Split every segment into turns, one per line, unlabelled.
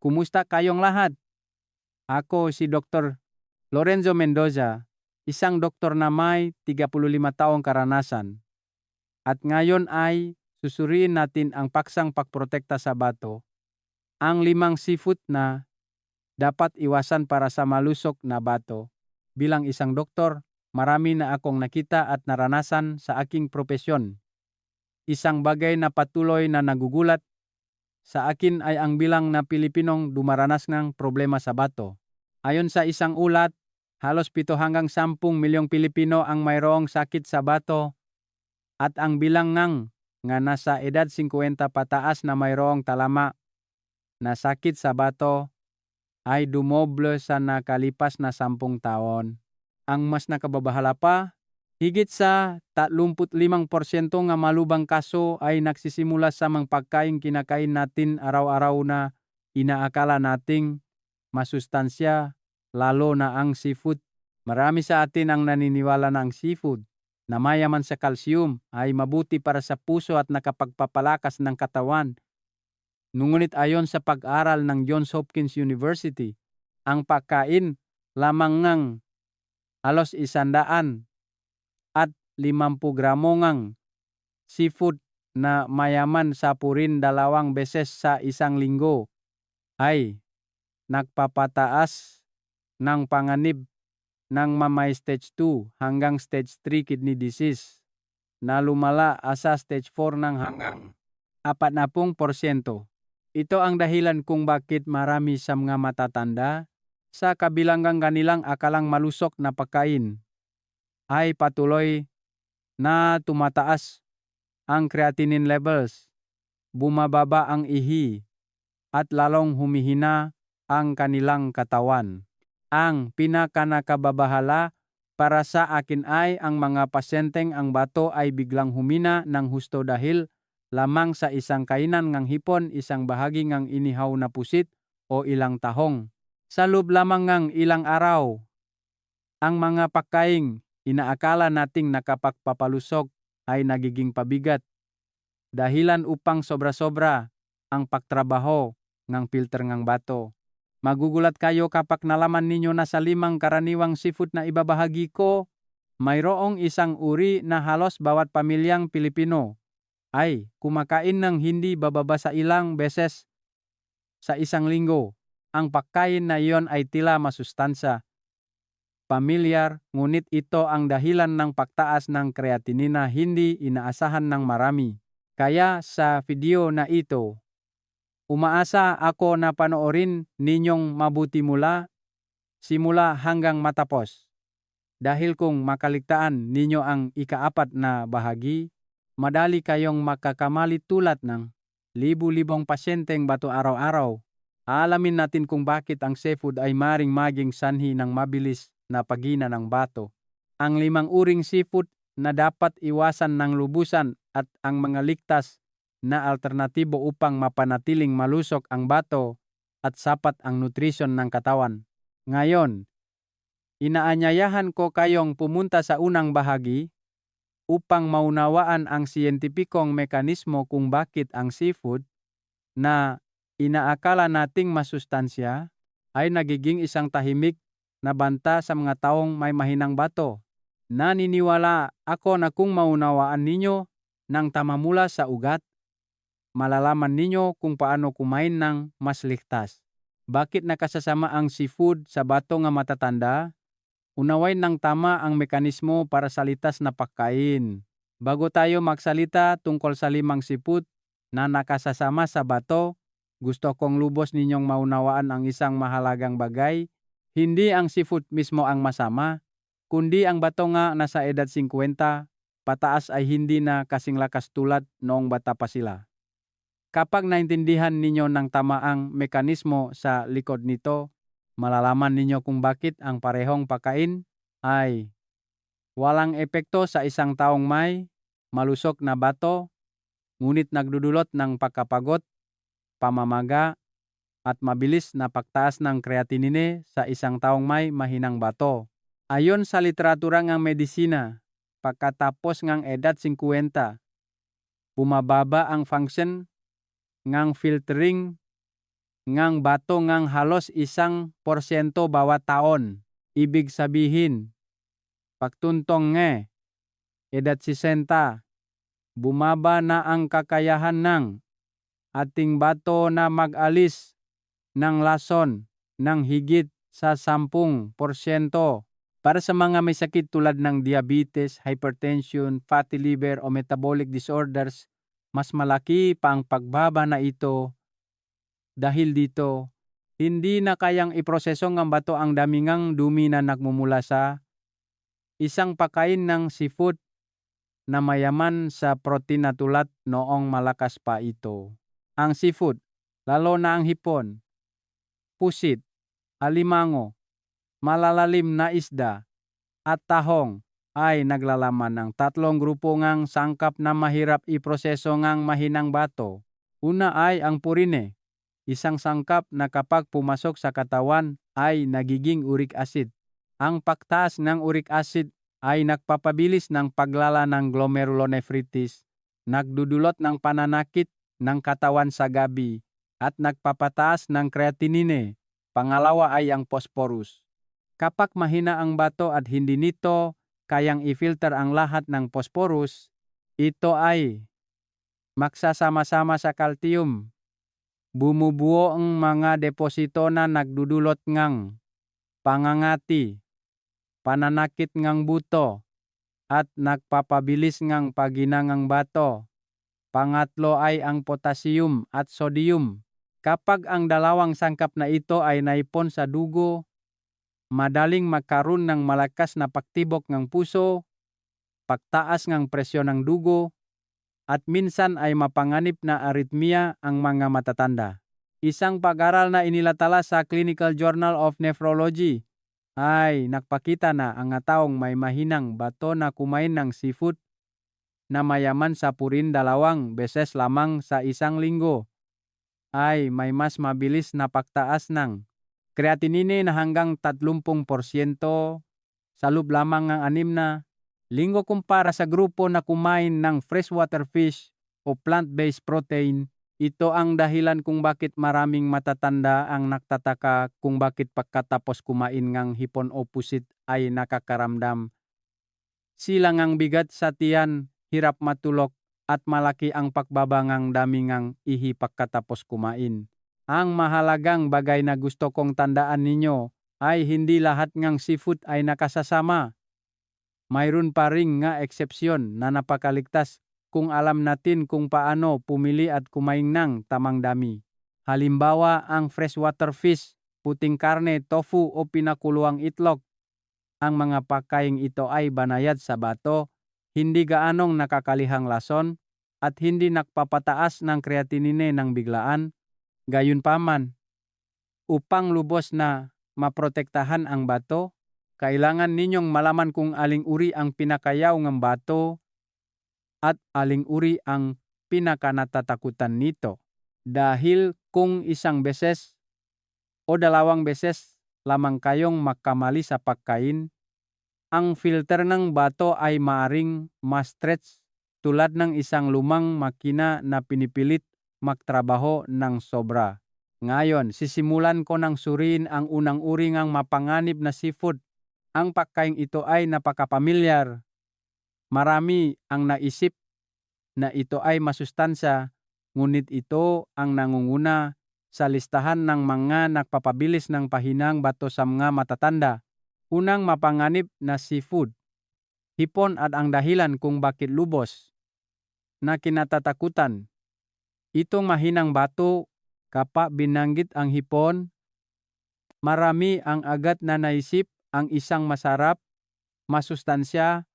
Kumusta kayong lahat? Ako si Dr. Lorenzo Mendoza, isang doktor na may 35 taong karanasan. At ngayon ay susuriin natin ang paksang pagprotekta sa bato. Ang 5 seafood na dapat iwasan para sa malusog na bato. Bilang isang doktor, marami na akong nakita at naranasan sa aking propesyon. Isang bagay na patuloy na nagugulat sa akin ay ang bilang na Pilipinong dumaranas ng problema sa bato. Ayon sa isang ulat, halos 7 hanggang 10 milyong Pilipino ang mayroong sakit sa bato at ang bilang nga nasa edad 50 pataas na mayroong talama na sakit sa bato ay dumoble sa nakalipas na 10 taon. Ang mas nakababahala pa, higit sa 35% nga malubang kaso ay nagsisimula sa mga pagkain kinakain natin araw-araw na inaakala nating masustansya, lalo na ang seafood. Marami sa atin ang naniniwala na ang seafood na mayaman sa calcium ay mabuti para sa puso at nakapagpapalakas ng katawan. Ngunit ayon sa pag-aral ng Johns Hopkins University, ang pagkain lamang ng halos 100 at 50 gramo ng seafood na mayaman sa purin 2 beses sa isang linggo ay nagpapataas ng panganib ng mamay stage 2 hanggang stage 3 kidney disease na lumala sa stage 4 ng hanggang 40%. Ito ang dahilan kung bakit marami sa mga matatanda sa kabilangang kanilang akalang malusog na pagkain ay patuloy na tumataas ang creatinine levels, bumababa ang ihi, at lalong humihina ang kanilang katawan. Ang pinakanakababahala para sa akin ay ang mga pasyenteng ang bato ay biglang humina ng husto dahil lamang sa isang kainan ng hipon, isang bahagi ng inihaw na pusit o ilang tahong. Sa loob lamang ng ilang araw, ang mga pagkaing inaakala nating nakapagpapalusog ay nagiging pabigat. Dahilan upang sobra-sobra ang pagtrabaho ng filter ng bato. Magugulat kayo kapag nalaman ninyo na sa 5 karaniwang seafood na ibabahagi ko, mayroong isang uri na halos bawat pamilyang Pilipino ay kumakain ng hindi bababa sa ilang beses sa isang linggo. Ang pagkain na iyon ay tila masustansya, pamilyar, ngunit ito ang dahilan ng pagtaas ng creatinine na hindi inaasahan ng marami. Kaya sa video na ito, umaasa ako na panoorin ninyong mabuti simula hanggang matapos. Dahil kung makaligtaan ninyo ang ika-4 na bahagi, madali kayong makakamali tulad ng libu-libong pasyenteng bato araw-araw. Alamin natin kung bakit ang seafood ay maring maging sanhi ng mabilis na paghina ng bato. Ang 5 uring seafood na dapat iwasan ng lubusan at ang mga ligtas na alternatibo upang mapanatiling malusog ang bato at sapat ang nutrisyon ng katawan. Ngayon, inaanyayahan ko kayong pumunta sa unang bahagi upang maunawaan ang siyentipikong mekanismo kung bakit ang seafood na inaakala nating masustansya ay nagiging isang tahimik na banta sa mga taong may mahinang bato. Naniniwala ako na kung maunawaan ninyo ng tama mula sa ugat, malalaman ninyo kung paano kumain ng mas ligtas. Bakit nakasasama ang seafood sa bato nga matatanda? Unawain ng tama ang mekanismo para sa litas na pagkain. Bago tayo magsalita tungkol sa 5 seafood na nakasasama sa bato, gusto kong lubos ninyong maunawaan ang isang mahalagang bagay. Hindi ang seafood mismo ang masama, kundi ang bato nga nasa edad 50, pataas ay hindi na kasing lakas tulad noong bata pa sila. Kapag naintindihan ninyo ng tama ang mekanismo sa likod nito, malalaman ninyo kung bakit ang parehong pagkain ay walang epekto sa isang taong may malusog na bato, ngunit nagdudulot ng pagkapagod, pamamaga, at mabilis na pagtaas ng creatinine sa isang taong may mahinang bato. Ayon sa literatura ng medisina, pagkatapos ng edad 50, bumababa ang function ng filtering ngang bato ngang halos 1% bawat taon. Ibig sabihin, pagtuntong edad 60, bumaba na ang kakayahan ng ating bato na mag-alis ng lason ng higit sa 10%. Para sa mga may sakit tulad ng diabetes, hypertension, fatty liver o metabolic disorders, mas malaki pa ang pagbaba na ito. Dahil dito, hindi na kayang iproseso ng bato ang damingang dumi na nagmumula sa isang pagkain ng seafood na mayaman sa protein na tulad noong malakas pa ito. Ang seafood, lalo na ang hipon, pusit, alimango, malalalim na isda, at tahong ay naglalaman ng 3 grupo ngang sangkap na mahirap iproseso ngang mahinang bato. Una ay ang purine, isang sangkap na kapag pumasok sa katawan ay nagiging uric acid. Ang pagtaas ng uric acid ay nagpapabilis ng paglala ng glomerulonephritis, nagdudulot ng pananakit ng katawan sa gabi, at nagpapataas ng creatinine. Pangalawa ay ang phosphorus. Kapag mahina ang bato at hindi nito kayang i-filter ang lahat ng phosphorus, ito ay magsasama-sama sa calcium. Bumubuo ang mga deposito na nagdudulot ngang pangangati, pananakit ngang buto, at nagpapabilis ngang paginangang bato. Pangatlo ay ang potassium at sodium. Kapag ang dalawang sangkap na ito ay naipon sa dugo, madaling magkaroon ng malakas na pagtibok ng puso, pagtaas ng presyon ng dugo, at minsan ay mapanganib na arrhythmia ang mga matatanda. Isang pag-aral na inilatala sa Clinical Journal of Nephrology ay nagpakita na ang taong may mahinang bato na kumain ng seafood na mayaman sa purin 2 beses lamang sa isang linggo ay may mas mabilis na pagtaas ng creatinine na hanggang 30% sa loob lamang ng 6 na linggo kumpara sa grupo na kumain ng freshwater fish o plant-based protein. Ito ang dahilan kung bakit maraming matatanda ang nagtataka kung bakit pagkatapos kumain ng hipon o pusit ay nakakaramdam sila ngang bigat sa tiyan, hirap matulog, at malaki ang pagbaba ng dami ng ihi pagkatapos kumain. Ang mahalagang bagay na gusto kong tandaan ninyo ay hindi lahat ng seafood ay nakasasama. Mayroon pa ring nga eksepsyon na napakaligtas kung alam natin kung paano pumili at kumain ng tamang dami. Halimbawa, ang freshwater fish, puting karne, tofu o pinakuluang itlog. Ang mga pagkaing ito ay banayad sa bato, hindi gaanong nakakalihang lason, at hindi nagpapataas ng creatinine ng biglaan. Gayunpaman, upang lubos na maprotektahan ang bato, kailangan ninyong malaman kung aling uri ang pinakayaw ng bato at aling uri ang pinakanatatakutan nito. Dahil kung 1 beses o 2 beses lamang kayong makamali sa pagkain, ang filter ng bato ay maaring ma-stretch tulad ng isang lumang makina na pinipilit magtrabaho ng sobra. Ngayon, sisimulan ko ng suriin ang unang uri ng mapanganib na seafood. Ang pagkain ito ay napakapamilyar. Marami ang naisip na ito ay masustansya, ngunit ito ang nangunguna sa listahan ng mga nagpapabilis ng pahinang bato sa mga matatanda. Unang mapanganib na seafood, hipon, at ang dahilan kung bakit lubos na kinatatakutan. Itong mahinang bato, kapag binanggit ang hipon, marami ang agad na naisip ang isang masarap, masustansya,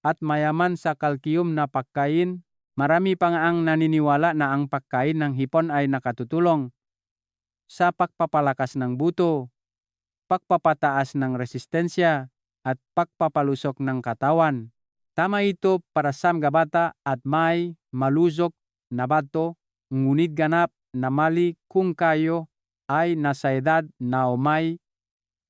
at mayaman sa calcium na pagkain. Marami pa nga ang naniniwala na ang pagkain ng hipon ay nakatutulong sa pagpapalakas ng buto, pagpapataas ng resistensya, at pagpapalusok ng katawan. Tama ito para sa mga bata at may malusok na bato, ngunit ganap na mali kung kayo ay nasa edad na may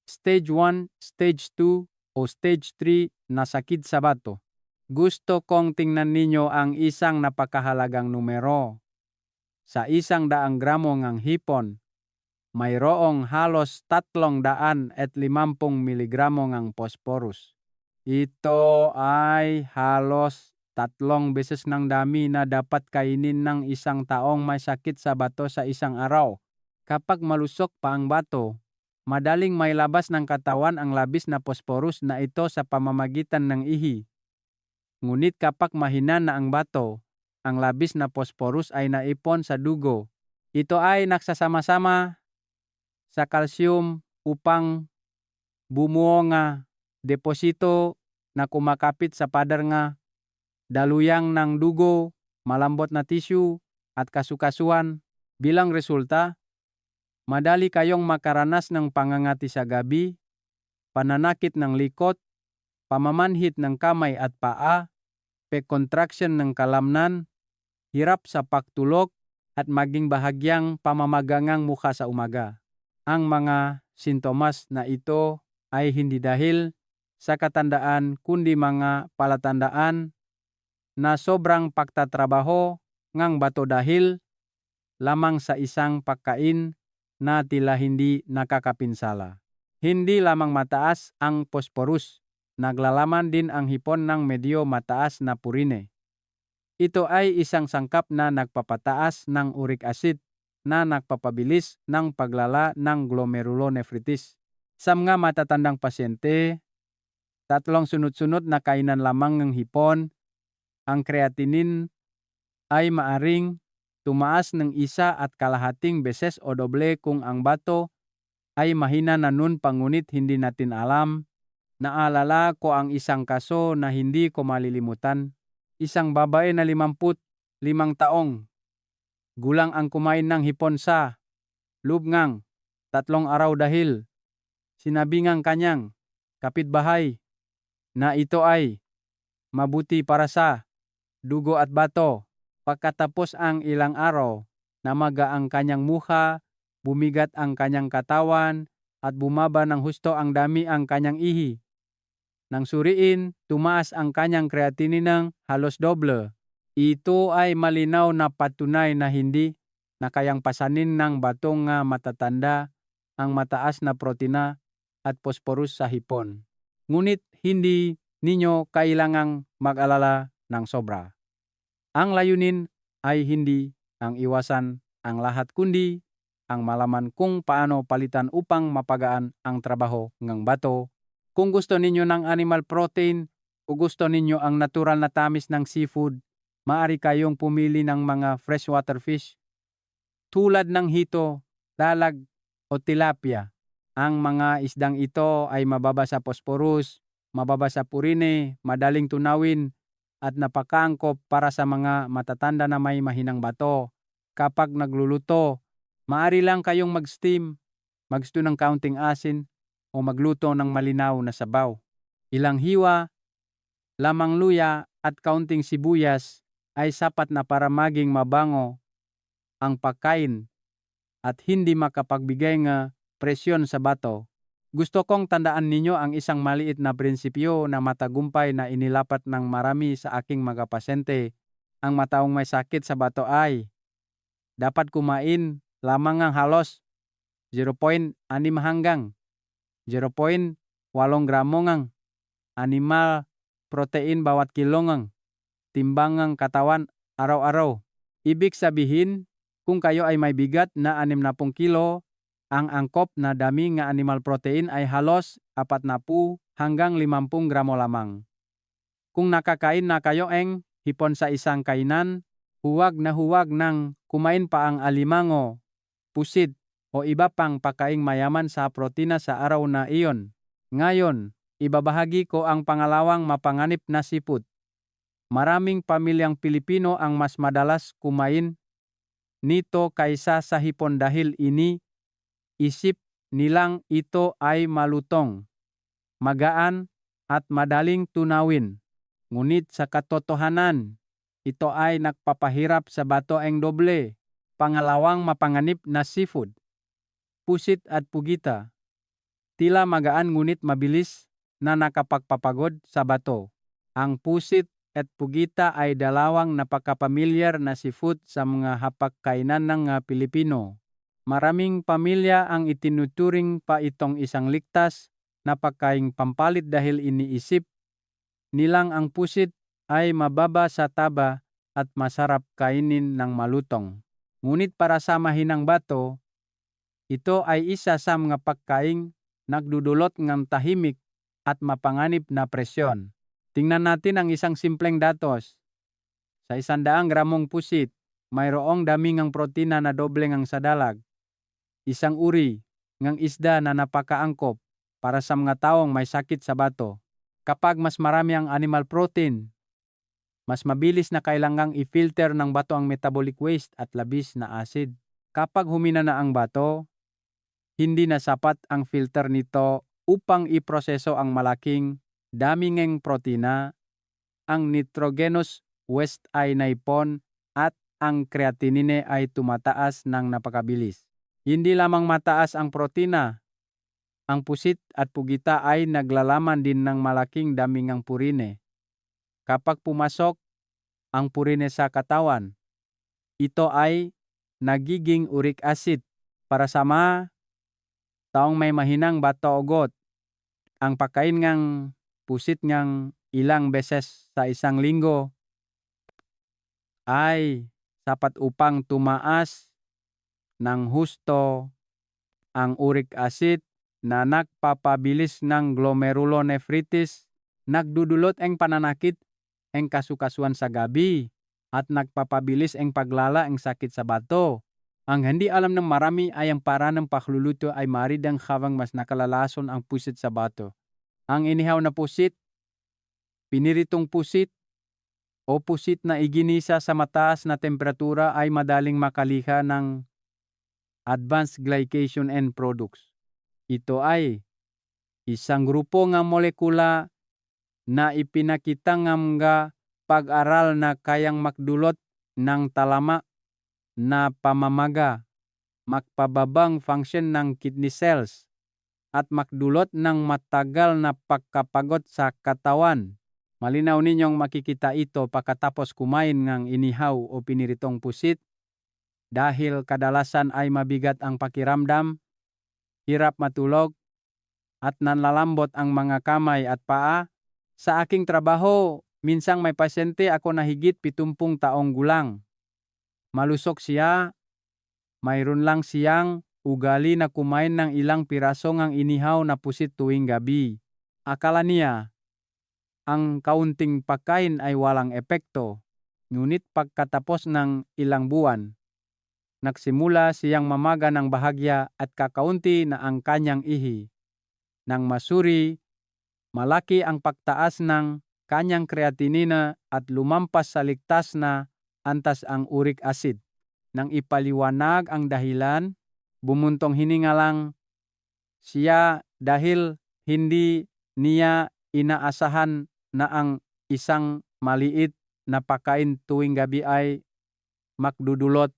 stage 1, stage 2 o stage 3 na sakit sa bato. Gusto kong tingnan ninyo ang isang napakahalagang numero. Sa 100 gramo ng hipon, mayroong halos 350 miligramo ng phosphorus. Ito ay halos 3 beses ng dami na dapat kainin ng isang taong may sakit sa bato sa isang araw. Kapag malusok pa ang bato, madaling mailabas ng katawan ang labis na phosphorus na ito sa pamamagitan ng ihi. Ngunit kapag mahina na ang bato, ang labis na phosphorus ay naipon sa dugo. Ito ay nagsasama-sama sa calcium upang bumuo nga deposito na kumakapit sa pader nga daluyang ng dugo, malambot na tissue at kasukasuan. Bilang resulta, madali kayong makaranas ng pangangati sa gabi, pananakit ng likod, pamamanhit ng kamay at paa, contraction ng kalamnan, hirap sa pagtulog, at maging bahagyang pamamagangang mukha sa umaga. Ang mga sintomas na ito ay hindi dahil sa katandaan kundi mga palatandaan na sobrang pagtatrabaho ngang bato dahil lamang sa isang pagkain na tila hindi nakakapinsala. Hindi lamang mataas ang phosphorus, naglalaman din ang hipon ng medyo mataas na purine. Ito ay isang sangkap na nagpapataas ng uric acid na nagpapabilis ng paglala ng glomerulonephritis. Sa mga matatandang pasyente, 3 sunod-sunod na kainan lamang ng hipon, ang creatinine ay maaring tumaas ng 1.5 beses o doble kung ang bato ay mahina na nun pangunit hindi natin alam. Naalala ko ang isang kaso na hindi ko malilimutan. Isang babae na 55 taong gulang ang kumain ng hipon sa lubngang 3 araw dahil sinabi ngang kanyang kapitbahay na ito ay mabuti para sa dugo at bato. Pagkatapos ang ilang araw, namaga ang kanyang mukha, bumigat ang kanyang katawan, at bumaba ng husto ang dami ang kanyang ihi. Nang suriin, tumaas ang kanyang creatinine ng halos doble. Ito ay malinaw na patunay na hindi na kayang pasanin ng batong nga matatanda ang mataas na protina at phosphorus sa hipon. Ngunit hindi ninyo kailangang mag-alala ng sobra. Ang layunin ay hindi ang iwasan ang lahat kundi ang malaman kung paano palitan upang mapagaan ang trabaho ng bato. Kung gusto ninyo ng animal protein o gusto ninyo ang natural na tamis ng seafood, maaari kayong pumili ng mga freshwater fish tulad ng hito, dalag o tilapia. Ang mga isdang ito ay mababa sa phosphorus, mababa sa purine, madaling tunawin, at napakaangkop para sa mga matatanda na may mahinang bato. Kapag nagluluto, maaari lang kayong mag-steam, mag-stew ng kaunting asin, o magluto ng malinaw na sabaw. Ilang hiwa, lamang luya at kaunting sibuyas ay sapat na para maging mabango ang pagkain at hindi makapagbigay ng presyon sa bato. Gusto kong tandaan ninyo ang isang maliit na prinsipyo na matagumpay na inilapat ng marami sa aking mga pasyente. Ang mataong may sakit sa bato ay dapat kumain lamang ng halos 0.6 hanggang 0.8 gramo ng animal protein bawat kilo ng timbang ng katawan araw-araw. Ibig sabihin, kung kayo ay may bigat na 60 kilo, ang angkop na dami nga animal protein ay halos 40 hanggang 50 gramo lamang. Kung nakakain na kayo ng hipon sa isang kainan, huwag nang kumain pa ang alimango, pusit o iba pang pagkaing mayaman sa protina sa araw na iyon. Ngayon, ibabahagi ko ang pangalawang mapanganib na seafood. Maraming pamilyang Pilipino ang mas madalas kumain nito kaysa sa hipon dahil isip nilang ito ay malutong, magaan at madaling tunawin. Ngunit sa katotohanan, ito ay nagpapahirap sa bato ang doble. Pangalawang mapanganib na seafood, pusit at pugita. Tila magaan ngunit mabilis na nakapagpapagod sa bato. Ang pusit at pugita ay dalawang napakapamilyar na seafood sa mga hapagkainan ng Pilipino. Maraming pamilya ang itinuturing pa itong isang ligtas na pagkaing pampalit dahil iniisip nilang ang pusit ay mababa sa taba at masarap kainin ng malutong. Ngunit para sa mahinang bato, ito ay isa sa mga pagkaing nagdudulot ng tahimik at mapanganib na presyon. Tingnan natin ang isang simpleng datos. Sa 100 gramong pusit, mayroong dami ng protina na doble ng sa dalag. Isang uri ng isda na napakaangkop para sa mga taong may sakit sa bato. Kapag mas marami ang animal protein, mas mabilis na kailangang i-filter ng bato ang metabolic waste at labis na acid. Kapag humina na ang bato, hindi na sapat ang filter nito upang iproseso ang malaking dami ng protina, ang nitrogenous waste ay naipon at ang creatinine ay tumataas ng napakabilis. Hindi lamang mataas ang protina, ang pusit at pugita ay naglalaman din ng malaking dami ng purine. Kapag pumasok ang purine sa katawan, ito ay nagiging uric acid para sa mga taong may mahinang bato-ugot. Ang pagkain ng pusit ng ilang beses sa isang linggo ay sapat upang tumaas ng husto ang uric acid na nagpapabilis ng glomerulonephritis, nagdudulot ang pananakit ang kasukasuan sa gabi, at nagpapabilis ang paglala ang sakit sa bato. Ang hindi alam ng marami ay ang paraan ng pagluluto ay maridang habang mas nakalalason ang pusit sa bato. Ang inihaw na pusit, piniritong pusit, o pusit na iginisa sa mataas na temperatura ay madaling makaliha ng advanced glycation end products. Ito ay isang grupo ng molekula na ipinakita ng mga pag-aral na kayang magdulot ng talama na pamamaga, magpababang function ng kidney cells, at magdulot ng matagal na pagkapagod sa katawan. Malinaw ninyong makikita ito pagkatapos kumain ng inihaw o piniritong pusit dahil kadalasan ay mabigat ang pakiramdam, hirap matulog, at nanlalambot ang mga kamay at paa. Sa aking trabaho, minsang may pasyente ako na higit 70 taong gulang. Malusog siya, mayroon lang siyang ugali na kumain ng ilang piraso ng inihaw na pusit tuwing gabi. Akala niya, ang kaunting pagkain ay walang epekto. Ngunit pagkatapos ng ilang buwan, nagsimula siyang mamaga ng bahagya at kakaunti na ang kanyang ihi. Nang masuri, malaki ang pagtaas ng kanyang creatinine at lumampas sa ligtas na antas ang uric acid. Nang ipaliwanag ang dahilan, bumuntong hininga lang siya dahil hindi niya inaasahan na ang isang maliit na pagkain tuwing gabi ay makdudulot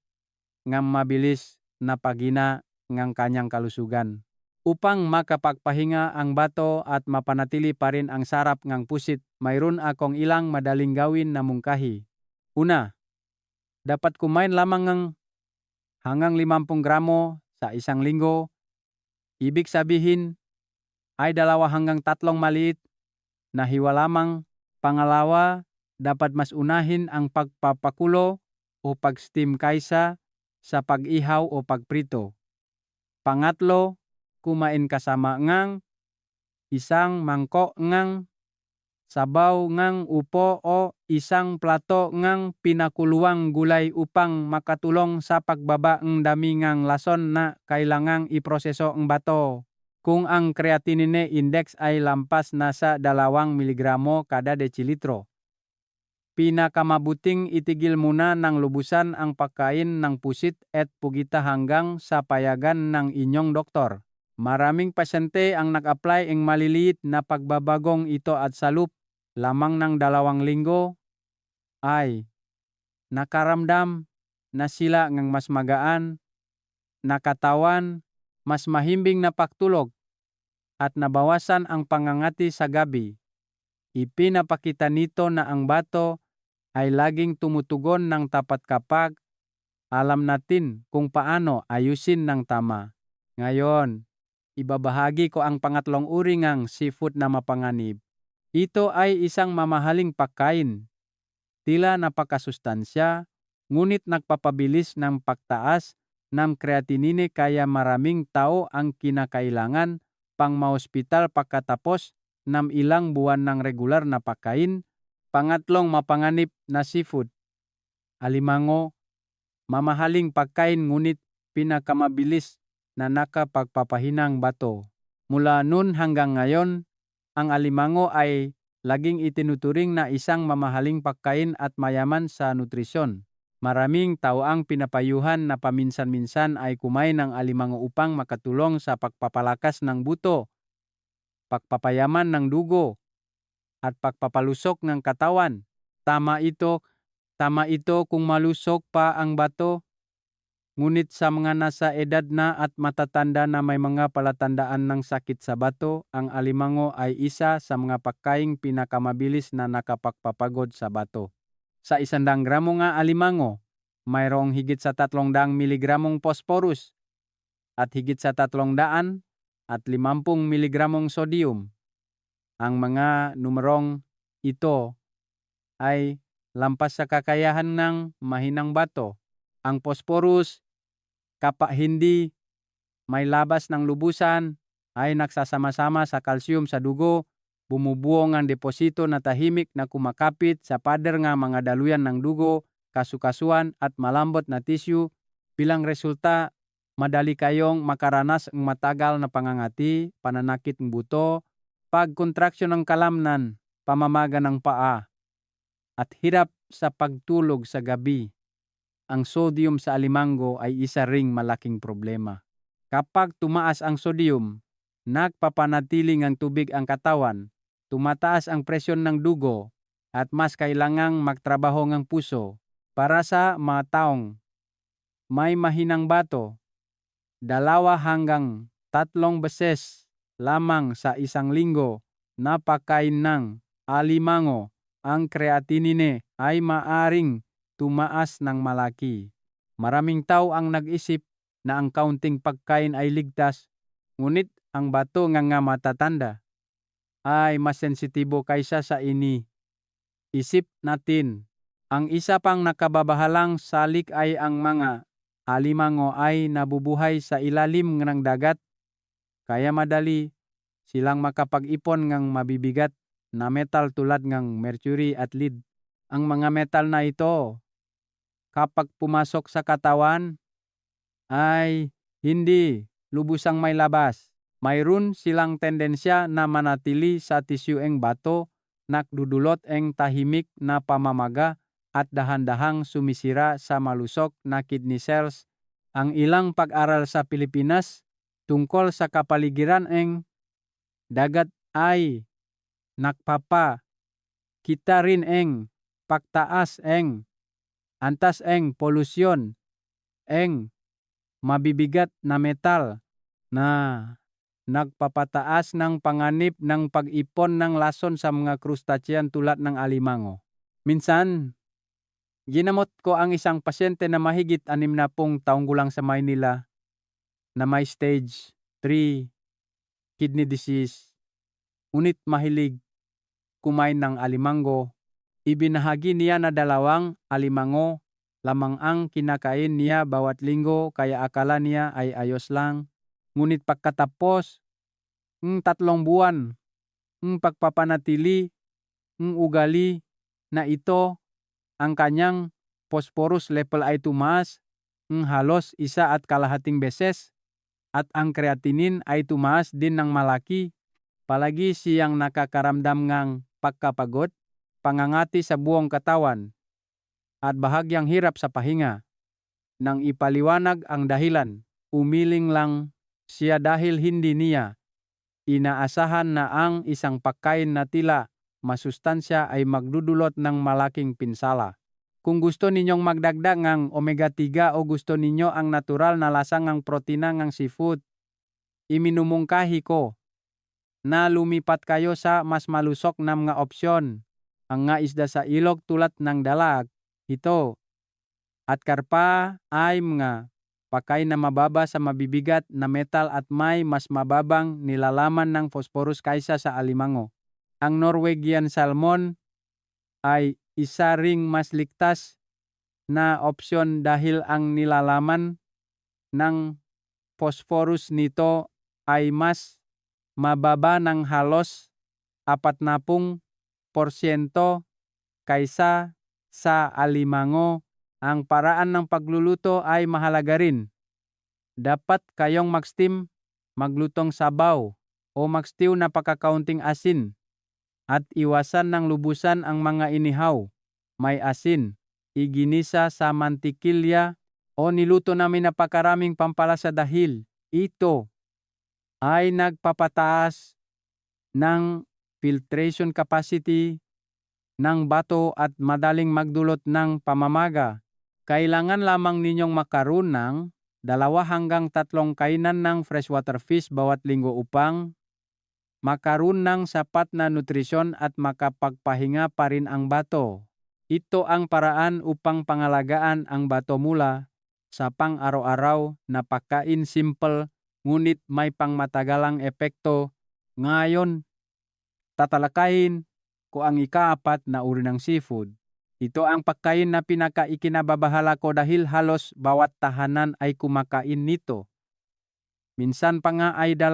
ng mabilis na paghina ng kanyang kalusugan. Upang makapagpahinga ang bato at mapanatili pa rin ang sarap ng pusit, mayroon akong ilang madaling gawin na mungkahi. Una, dapat kumain lamang ng hanggang 50 gramo sa isang linggo. Ibig sabihin ay 2 hanggang 3 maliit na hiwa lamang. Pangalawa, dapat mas unahin ang pagpapakulo o pag-steam kaysa sa pag-ihaw o pagprito. Pangatlo, kumain kasama ngang isang mangkok ngang sabaw ngang upo o isang plato ngang pinakuluang gulay upang makatulong sa pagbaba ng dami ngang lason na kailangang iproseso ang bato. Kung ang creatinine index ay lampas na sa 2 miligramo kada desilitro, pinakamabuting itigil muna ng lubusan ang pagkain ng pusit at pugita hanggang sa payagan ng inyong doktor. Maraming pasyente ang nag-apply ng maliliit na pagbabagong ito at sa loob lamang ng 2 linggo ay nakaramdam na sila ng mas magaan, nakatawan, mas mahimbing na pagtulog, at nabawasan ang pangangati sa gabi. Ipinapakita nito na ang bato ay laging tumutugon ng tapat kapag alam natin kung paano ayusin ng tama. Ngayon, ibabahagi ko ang pangatlong uri ng seafood na mapanganib. Ito ay isang mamahaling pagkain. Tila napakasustansya, ngunit nagpapabilis ng pagtaas ng creatinine kaya maraming tao ang kinakailangan pang maospital pagkatapos ng ilang buwan ng regular na pagkain. Pangatlong mapanganib na seafood, alimango, mamahaling pagkain ngunit pinakamabilis na nakapagpapahinang bato. Mula noon hanggang ngayon, ang alimango ay laging itinuturing na isang mamahaling pagkain at mayaman sa nutrisyon. Maraming tao ang pinapayuhan na paminsan-minsan ay kumain ng alimango upang makatulong sa pagpapalakas ng buto, pagpapayaman ng dugo, at pagpapalusok ng katawan. Tama ito kung malusok pa ang bato. Ngunit sa mga nasa edad na at matatanda na may mga palatandaan ng sakit sa bato, ang alimango ay isa sa mga pagkaing pinakamabilis na nakapagpapagod sa bato. Sa 100 gramo nga alimango, mayroong higit sa 300 miligramong phosphorus at higit sa 350 miligramong sodium. Ang mga numerong ito ay lampas sa kakayahan ng mahinang bato. Ang phosphorus, kapag hindi may labas ng lubusan, ay nagsasama-sama sa calcium sa dugo, bumubuo ang deposito na tahimik na kumakapit sa pader nga mga daluyan ng dugo, kasukasuan at malambot na tissue. Bilang resulta, madali kayong makaranas ng matagal na pangangati, pananakit ng buto, pagkontraksyon ng kalamnan, pamamaga ng paa, at hirap sa pagtulog sa gabi. Ang sodium sa alimango ay isa ring malaking problema. Kapag tumaas ang sodium, nagpapanatiling ang tubig ang katawan, tumataas ang presyon ng dugo, at mas kailangang magtrabaho ng puso. Para sa mga taong may mahinang bato, 2 hanggang 3 beses lamang sa isang linggo na pagkain ng alimango, ang creatinine ay maaring tumaas ng malaki. Maraming tao ang nag-isip na ang kaunting pagkain ay ligtas, ngunit ang bato nga matatanda ay mas sensitibo kaysa sa ini. Isip natin, ang isa pang nakababahalang salik ay ang mga alimango ay nabubuhay sa ilalim ng dagat, kaya madali silang makapag-ipon ng mabibigat na metal tulad ng mercury at lead. Ang mga metal na ito, kapag pumasok sa katawan, ay hindi lubusang may labas. Mayroon silang tendensya na manatili sa tisyueng bato, nakdudulot ang tahimik na pamamaga at dahan-dahang sumisira sa malusok na kidney cells. Ang ilang pag-aral sa Pilipinas tungkol sa kapaligiran ng dagat ay kita rin ang pagtaas ang antas ang polusyon ang mabibigat na metal na nagpapataas ng panganib ng pag-ipon ng lason sa mga crustacean tulad ng alimango. Minsan, ginamot ko ang isang pasyente na mahigit 60 taong gulang sa Maynila na may stage 3 kidney disease, ngunit mahilig kumain ng alimango. Ibinahagi niya na 2 alimango lamang ang kinakain niya bawat linggo, kaya akala niya ay ayos lang. Ngunit pagkatapos 3 buwan pagpapanatili ugali na ito, ang kanyang phosphorus level ay tumaas halos 1.5 beses at ang creatinine ay tumaas din ng malaki. Palagi siyang nakakaramdam ng pagkapagod, pangangati sa buong katawan, at bahagyang hirap sa pahinga. Nang ipaliwanag ang dahilan, umiling lang siya dahil hindi niya inaasahan na ang isang pagkain na tila masustansya ay magdudulot ng malaking pinsala. Kung gusto ninyong magdagdag ng omega-3 o gusto ninyo ang natural na lasang ng protina ng seafood, iminumungkahi ko na lumipat kayo sa mas malusok na mga opsyon. Ang nga isda sa ilog tulad ng dalag, ito At karpa ay mga pakain na mababa sa mabibigat na metal at may mas mababang nilalaman ng phosphorus kaysa sa alimango. Ang Norwegian salmon ay isa ring mas ligtas na opsyon dahil ang nilalaman ng phosphorus nito ay mas mababa ng halos 40% kaysa sa alimango. Ang paraan ng pagluluto ay mahalaga rin. Dapat kayong mag-steam, maglutong sabaw, o mag-stew na pakakaunting asin. At iwasan ng lubusan ang mga inihaw, may asin, iginisa sa mantikilya, o niluto namin napakaraming pampalasa dahil ito ay nagpapataas ng filtration capacity ng bato at madaling magdulot ng pamamaga. Kailangan lamang ninyong makaroon ng 2 hanggang 3 kainan ng freshwater fish bawat linggo upang makaroon ng sapat na nutrisyon at makapagpahinga pa rin ang bato. Ito ang paraan upang pangalagaan ang bato mula sa pang-araw-araw na pagkain simple ngunit may pangmatagalang epekto. Ngayon, tatalakayin ko ang ika-4 na uri ng seafood. Ito ang pagkain na pinaka-ikinababahala ko dahil halos bawat tahanan ay kumakain nito. Minsan pa nga ay 2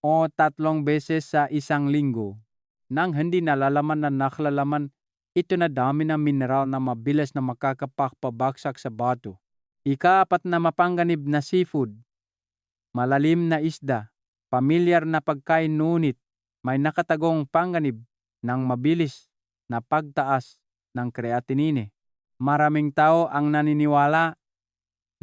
o 3 beses sa isang linggo. Nang hindi nalalaman na nakalalaman, ito na dami ng mineral na mabilis na makakapagpabagsak sa bato. Ika-4 na mapangganib na seafood. Malalim na isda, pamilyar na pagkain ngunit may nakatagong panganib ng mabilis na pagtaas ng creatinine. Maraming tao ang naniniwala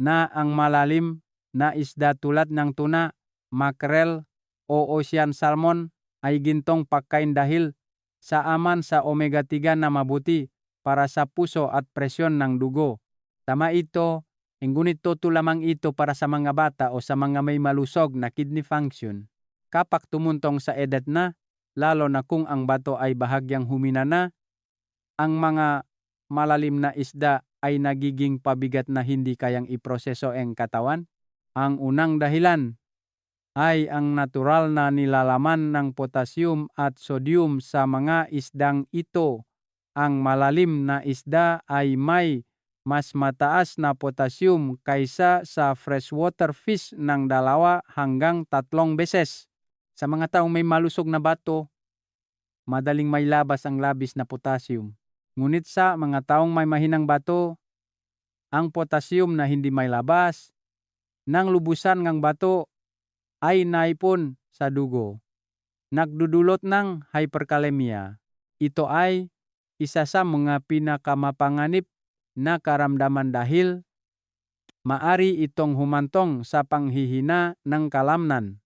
na ang malalim na isda tulad ng tuna, mackerel o ocean salmon ay gintong pagkain dahil sa aman sa omega-3 na mabuti para sa puso at presyon ng dugo. Tama ito, ngunit totoo lamang ito para sa mga bata o sa mga may malusog na kidney function. Kapag tumuntong sa edad na, lalo na kung ang bato ay bahagyang humina na, ang mga malalim na isda ay nagiging pabigat na hindi kayang iproseso ang katawan. Ang unang dahilan ay ang natural na nilalaman ng potassium at sodium sa mga isdang ito. Ang malalim na isda ay may mas mataas na potassium kaysa sa freshwater fish ng 2 hanggang 3 beses. Sa mga taong may malusog na bato, madaling may labas ang labis na potassium. Ngunit sa mga taong may mahinang bato, ang potassium na hindi may labas ng lubusan ng bato ay naipon sa dugo. Nagdudulot ng hyperkalemia. Ito ay isa sa mga pinakamapanganib na karamdaman dahil maari itong humantong sa panghihina ng kalamnan,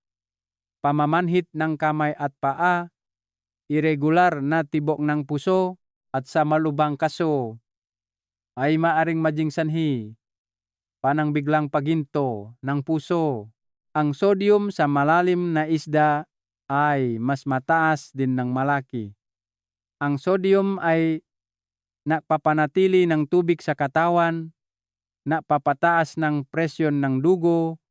pamamanhit ng kamay at paa, irregular na tibok ng puso, at sa malubhang kaso ay maaring maging sanhi panang biglang paginto ng puso. Ang sodium sa malalim na isda ay mas mataas din ng malaki. Ang sodium ay napapanatili ng tubig sa katawan, napapataas ng presyon ng dugo,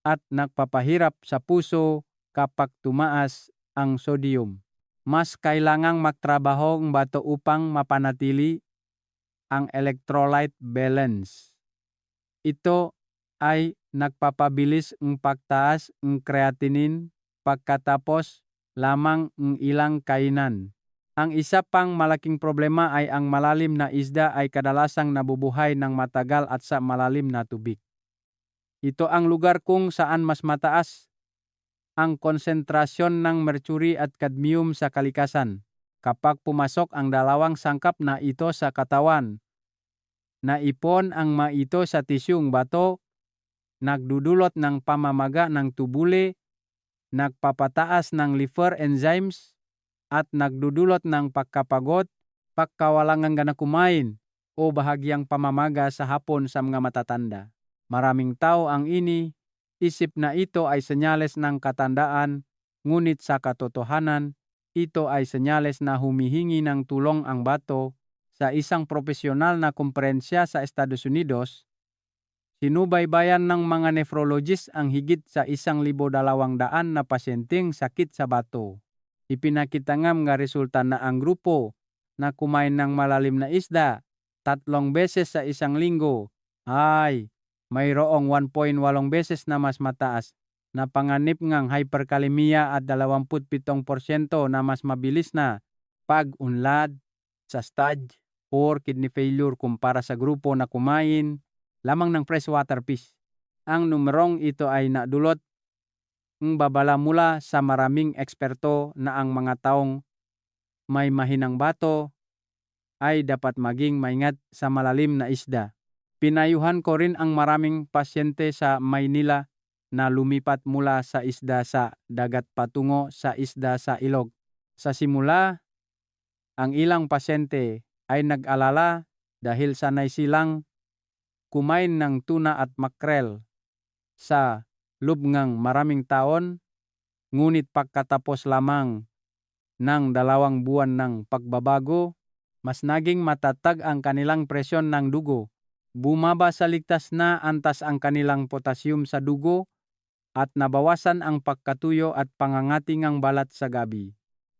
at nagpapahirap sa puso kapag tumaas ang sodium. Mas kailangang magtrabaho ang bato upang mapanatili ang electrolyte balance. Ito ay nagpapabilis ng pagtaas ng creatinine pagkatapos lamang ng ilang kainan. Ang isa pang malaking problema ay ang malalim na isda ay kadalasang nabubuhay ng matagal at sa malalim na tubig. Ito ang lugar kung saan mas mataas ang konsentrasyon ng mercury at cadmium sa kalikasan. Kapag pumasok ang 2 sangkap na ito sa katawan, naipon ang maito sa tisyong bato, nagdudulot ng pamamaga ng tubuli, nagpapataas ng liver enzymes, at nagdudulot ng pagkapagod, pagkawalangang gana kumain, o bahagyang pamamaga sa hapon sa mga matatanda. Maraming tao ang isip na ito ay senyales ng katandaan, ngunit sa katotohanan, ito ay senyales na humihingi ng tulong ang bato Sa isang profesional na komperensya sa Estados Unidos, sinubaybayan ng mga nephrologist ang higit sa 1,200 na pasyenteng sakit sa bato. Ipinakitangam nga resulta na ang grupo na kumain ng malalim na isda 3 beses sa isang linggo ay mayroong 1.8 beses na mas mataas na panganib ngang hyperkalemia at 27% na mas mabilis na pag-unlad sa stage 4 kidney failure kumpara sa grupo na kumain lamang ng freshwater fish. Ang numerong ito ay nadulot ng babala mula sa maraming eksperto na ang mga taong may mahinang bato ay dapat maging maingat sa malalim na isda. Pinayuhan ko rin ang maraming pasyente sa Maynila na lumipat mula sa isda sa dagat patungo sa isda sa ilog. Sa simula, ang ilang pasyente ay nag-alala dahil sanay silang kumain ng tuna at makrel sa loob ng maraming taon, ngunit pagkatapos lamang ng 2 buwan ng pagbabago, mas naging matatag ang kanilang presyon ng dugo. Bumaba sa ligtas na antas ang kanilang potassium sa dugo at nabawasan ang pagkatuyo at pangangating ang balat sa gabi.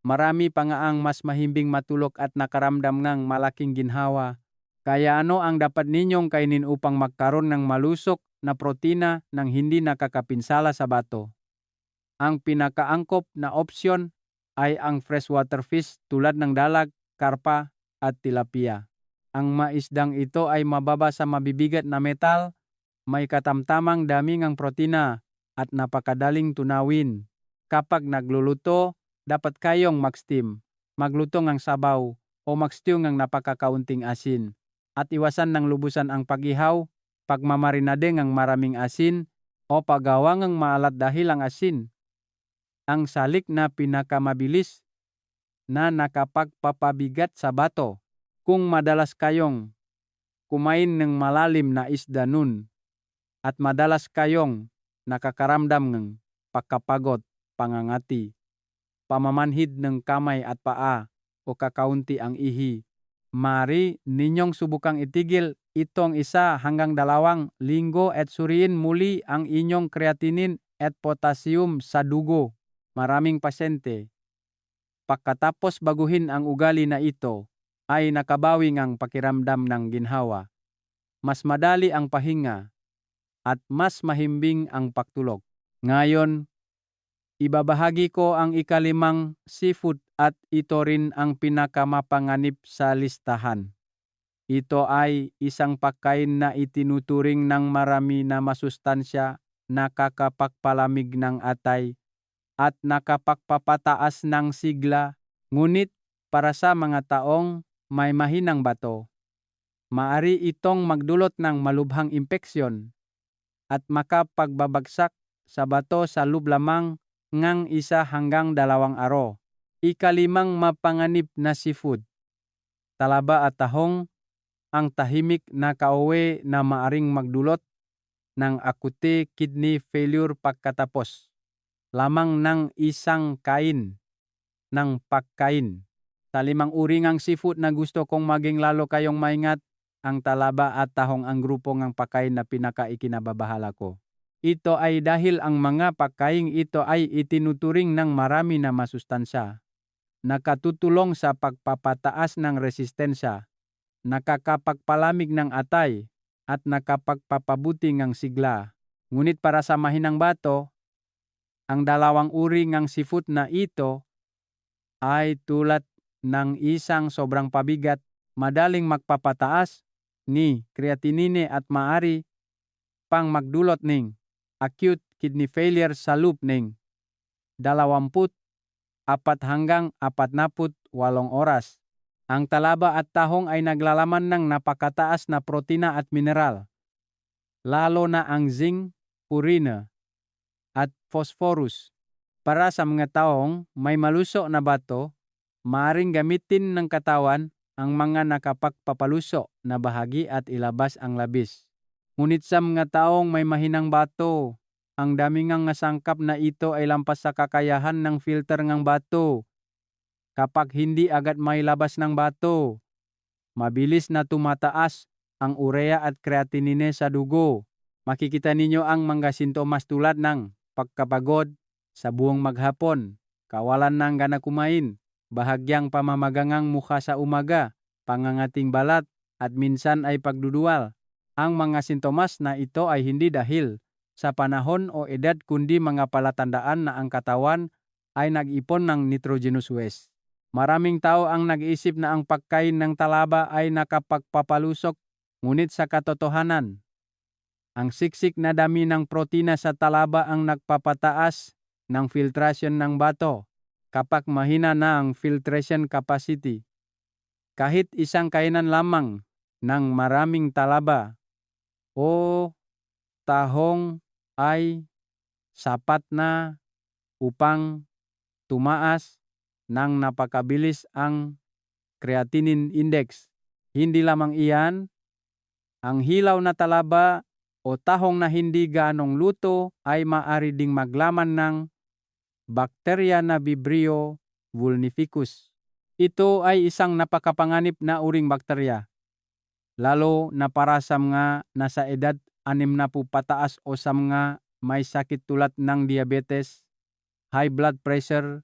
Marami pa nga ang mas mahimbing matulog at nakaramdam ng malaking ginhawa. Kaya ano ang dapat ninyong kainin upang magkaroon ng malusok na protina nang hindi nakakapinsala sa bato? Ang pinakaangkop na opsyon ay ang freshwater fish tulad ng dalag, karpa at tilapia. Ang maisdang ito ay mababa sa mabibigat na metal, may katamtamang dami ng protina at napakadaling tunawin. Kapag nagluluto, dapat kayong mag-steam, magluto ng sabaw o mag-stew ng napakakaunting asin at iwasan ng lubusan ang pag-ihaw, pagmamarinade ng maraming asin o paggawa ng maalat dahil ang asin ang salik na pinakamabilis na nakapagpapabigat sa bato. Kung madalas kayong kumain ng malalim na isda nun at madalas kayong nakakaramdam ng pagkapagod, pangangati, pamamanhid ng kamay at paa o kakaunti ang ihi, maaari ninyong subukang itigil itong 1 hanggang 2 linggo at suriin muli ang inyong creatinine at potassium sa dugo. Maraming pasyente, pagkatapos baguhin ang ugali na ito, ay nakabawi ang pakiramdam ng ginhawa. Mas madali ang pahinga at mas mahimbing ang pagtulog. Ngayon, ibabahagi ko ang ika-5 seafood at ito rin ang pinakamapanganib sa listahan. Ito ay isang pagkain na itinuturing ng marami na masustansya, nakakapagpalamig ng atay at nakapagpapataas ng sigla, ngunit para sa mga taong may mahinang bato, maaari itong magdulot ng malubhang impeksyon at makapagbabagsak sa bato sa loob lamang ng 1 hanggang 2 araw. Ika-5 mapanganib na seafood. Talaba at tahong, ang tahimik na kauwi na maaring magdulot ng acute kidney failure pagkatapos lamang ng isang kain ng pagkain. Sa 5 uri ng seafood na gusto kong maging lalo kayong maingat, ang talaba at tahong ang grupo ng pagkain na pinaka-ikinababahala ko. Ito ay dahil ang mga pagkain ito ay itinuturing ng marami na masustansya, nakatutulong sa pagpapataas ng resistensya, nakakapagpalamig ng atay, at nakapagpapabuti ng sigla. Ngunit para sa mahinang bato, ang 2 uri ng seafood na ito ay tulad ng isang sobrang pabigat, madaling magpapataas ni creatinine at maaari pang magdulot ng acute kidney failure sa loob ng 24 hanggang 48 oras. Ang talaba at tahong ay naglalaman ng napakataas na protina at mineral, lalo na ang zinc, purine, at phosphorus. Para sa mga taong may maluso na bato, maaring gamitin ng katawan ang mga nakapagpapaluso na bahagi at ilabas ang labis. Ngunit sa mga taong may mahinang bato, ang dami ngang sangkap na ito ay lampas sa kakayahan ng filter ng bato. Kapag hindi agad may labas ng bato, Mabilis na tumataas ang urea at creatinine sa dugo. Makikita ninyo ang mga sintomas tulad ng pagkapagod sa buong maghapon, kawalan ng gana kumain, bahagyang pamamagangang mukha sa umaga, pangangating balat, at minsan ay pagduduwal. Ang mga sintomas na ito ay hindi dahil sa panahon o edad kundi mga palatandaan na ang katawan ay nag-ipon ng nitrogenous waste. Maraming tao ang nag-iisip na ang pagkain ng talaba ay nakapagpapalusok, ngunit sa katotohanan, ang siksik na dami ng protina sa talaba ang nagpapataas ng filtration ng bato kapag mahina na ang filtration capacity. Kahit isang kainan lamang ng maraming talaba o tahong ay sapat na upang tumaas ng napakabilis ang creatinine index. Hindi lamang iyan, ang hilaw na talaba o tahong na hindi ganong luto ay maaari ding maglaman ng bakterya na Vibrio vulnificus. Ito ay isang napakapanganib na uring bakterya, lalo na para sa mga nasa edad 60 pataas o sa mga may sakit tulad ng diabetes, high blood pressure,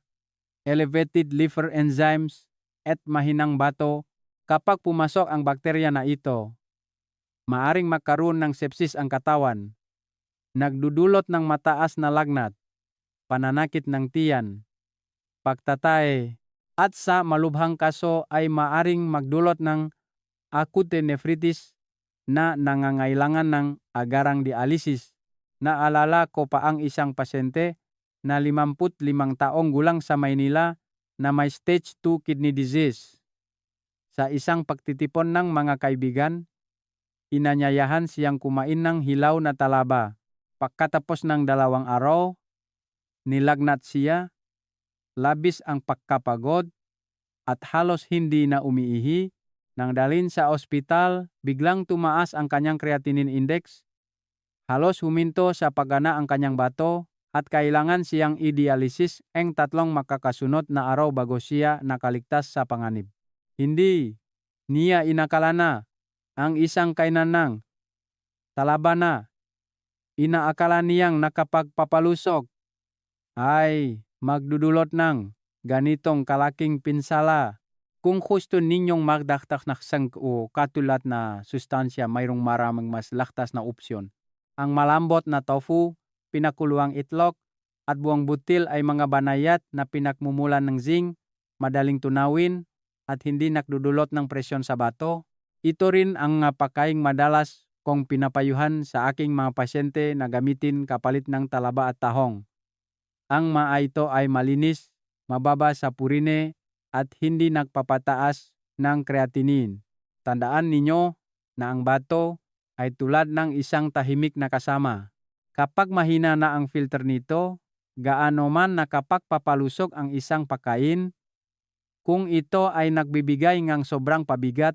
elevated liver enzymes, at mahinang bato. Kapag pumasok ang bakterya na ito, maaring magkaroon ng sepsis ang katawan, nagdudulot ng mataas na lagnat, pananakit ng tiyan, pagtatay, at sa malubhang kaso ay maaring magdulot ng acute nephritis na nangangailangan ng agarang dialysis. Naalala ko pa ang isang pasyente na 55 taong gulang sa Maynila na may stage 2 kidney disease. Sa isang pagtitipon ng mga kaibigan, inanyayahan siyang kumain ng hilaw na talaba. Pagkatapos ng 2 araw, nilagnat siya, labis ang pagkapagod, at halos hindi na umiihi. Nang dalhin sa ospital, biglang tumaas ang kanyang creatinine index. Halos huminto sa paggana ang kanyang bato at kailangan siyang i-dialysis ang 3 makakasunod na araw bago siya nakaligtas sa panganib. Hindi niya inakala na ang isang kainan ng talaba na inaakala niyang nakapagpapalusok ay magdudulot ng ganitong kalaking pinsala. Kung gusto ninyong magdagdag ng o katulad na sustansya, mayroong maraming mas laktas na opsyon. Ang malambot na tofu, pinakuluang itlog, at buwang butil ay mga banayat na pinakmumulan ng zinc, madaling tunawin, at hindi nagdudulot ng presyon sa bato. Ito rin ang pagkaing madalas kong pinapayuhan sa aking mga pasyente na gamitin kapalit ng talaba at tahong. Ang mga ito ay malinis, mababa sa purine, at hindi nagpapataas ng creatinine. Tandaan ninyo na ang bato ay tulad ng isang tahimik na kasama. Kapag mahina na ang filter nito, gaano man nakapagpapalusok ang isang pagkain, kung ito ay nagbibigay ng sobrang pabigat,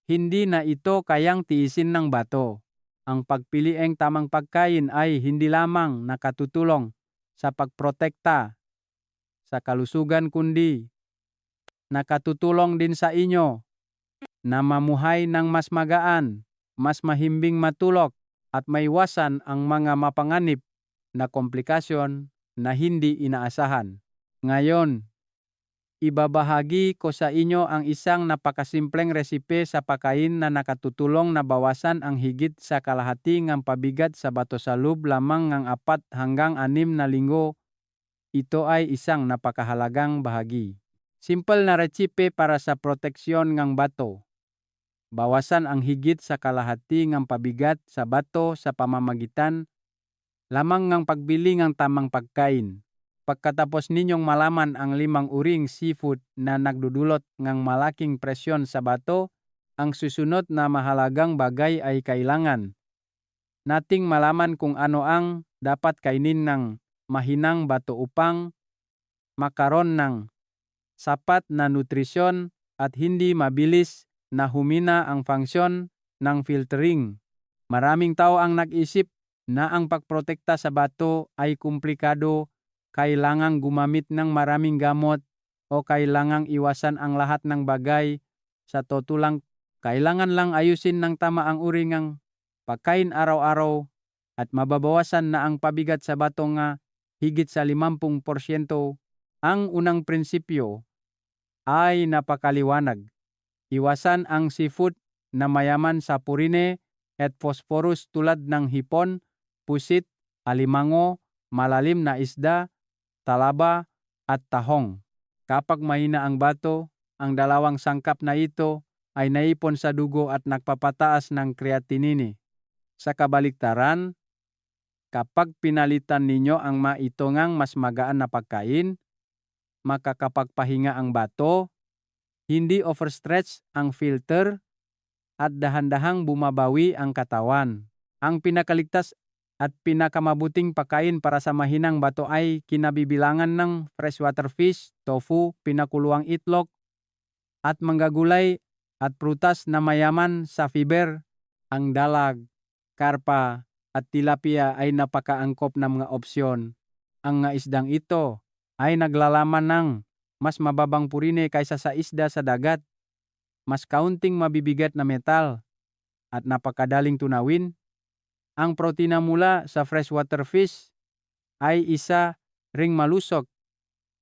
hindi na ito kayang tiisin ng bato. Ang pagpiliing tamang pagkain ay hindi lamang nakatutulong sa pagprotekta sa kalusugan kundi nakatutulong din sa inyo na mamuhay ng mas magaan, mas mahimbing matulog at maiwasan ang mga mapanganib na komplikasyon na hindi inaasahan. Ngayon, ibabahagi ko sa inyo ang isang napakasimpleng resipe sa pagkain na nakatutulong na bawasan ang higit sa kalahati ng pabigat sa bato sa loob lamang ng 4 hanggang 6 na linggo. Ito ay isang napakahalagang bahagi. Simple na resipe para sa proteksyon ng bato. Bawasan ang higit sa kalahati ng pabigat sa bato sa pamamagitan lamang ng pagbili ng tamang pagkain. Pagkatapos ninyong malaman ang 5 uring seafood na nagdudulot ng malaking presyon sa bato, ang susunod na mahalagang bagay ay kailangan nating malaman kung ano ang dapat kainin ng mahinang bato upang makaroon ng sapat na nutrisyon at hindi mabilis na humina ang funksyon ng filtering. Maraming tao ang nag-isip na ang pagprotekta sa bato ay komplikado, kailangang gumamit ng maraming gamot o kailangang iwasan ang lahat ng bagay Sa totoo lang, kailangan lang ayusin ng tama ang uri ng pagkain araw-araw at mababawasan na ang pabigat sa bato nga higit sa 50%. Ang unang prinsipyo ay napakaliwanag. Iwasan ang seafood na mayaman sa purine at phosphorus tulad ng hipon, pusit, alimango, malalim na isda, talaba, at tahong. Kapag mahina ang bato, ang dalawang sangkap na ito ay naipon sa dugo at nagpapataas ng creatinine. Sa kabaliktaran, kapag pinalitan ninyo ang maitongang mas magaan na pagkain, makakapagpahinga ang bato, hindi overstretch ang filter, at dahan-dahang bumabawi ang katawan. Ang pinakaligtas at pinakamabuting pagkain para sa mahinang bato ay kinabibilangan ng freshwater fish, tofu, pinakuluang itlog, at manggagulay at prutas na mayaman sa fiber. Ang dalag, karpa, at tilapia ay napakaangkop na mga opsyon. Ang nga isdang ito ay naglalaman ng mas mababang purine kaysa sa isda sa dagat, mas kaunting mabibigat na metal, at napakadaling tunawin. Ang protina mula sa freshwater fish ay isa ring malusog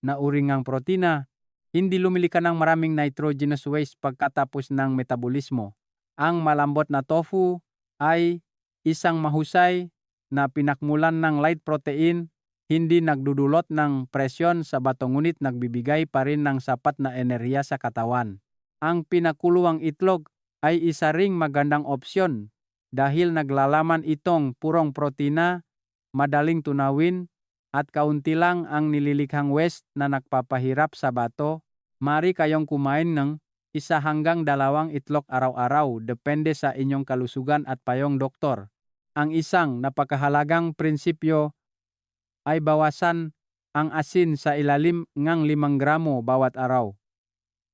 na uri ng protina. Hindi lumilika ng maraming nitrogenous waste pagkatapos ng metabolismo. Ang malambot na tofu ay isang mahusay na pinakmulan ng light protein, hindi nagdudulot ng presyon sa bato ngunit nagbibigay pa rin ng sapat na enerhiya sa katawan. Ang pinakuluang itlog ay isa ring magandang opsyon dahil naglalaman itong purong protina, madaling tunawin, at kaunti lang ang nililikhang waste na nagpapahirap sa bato. Mari kayong kumain ng 1 hanggang 2 itlog araw-araw depende sa inyong kalusugan at payong doktor. Ang isang napakahalagang prinsipyo ay bawasan ang asin sa ilalim ng 5 gramo bawat araw.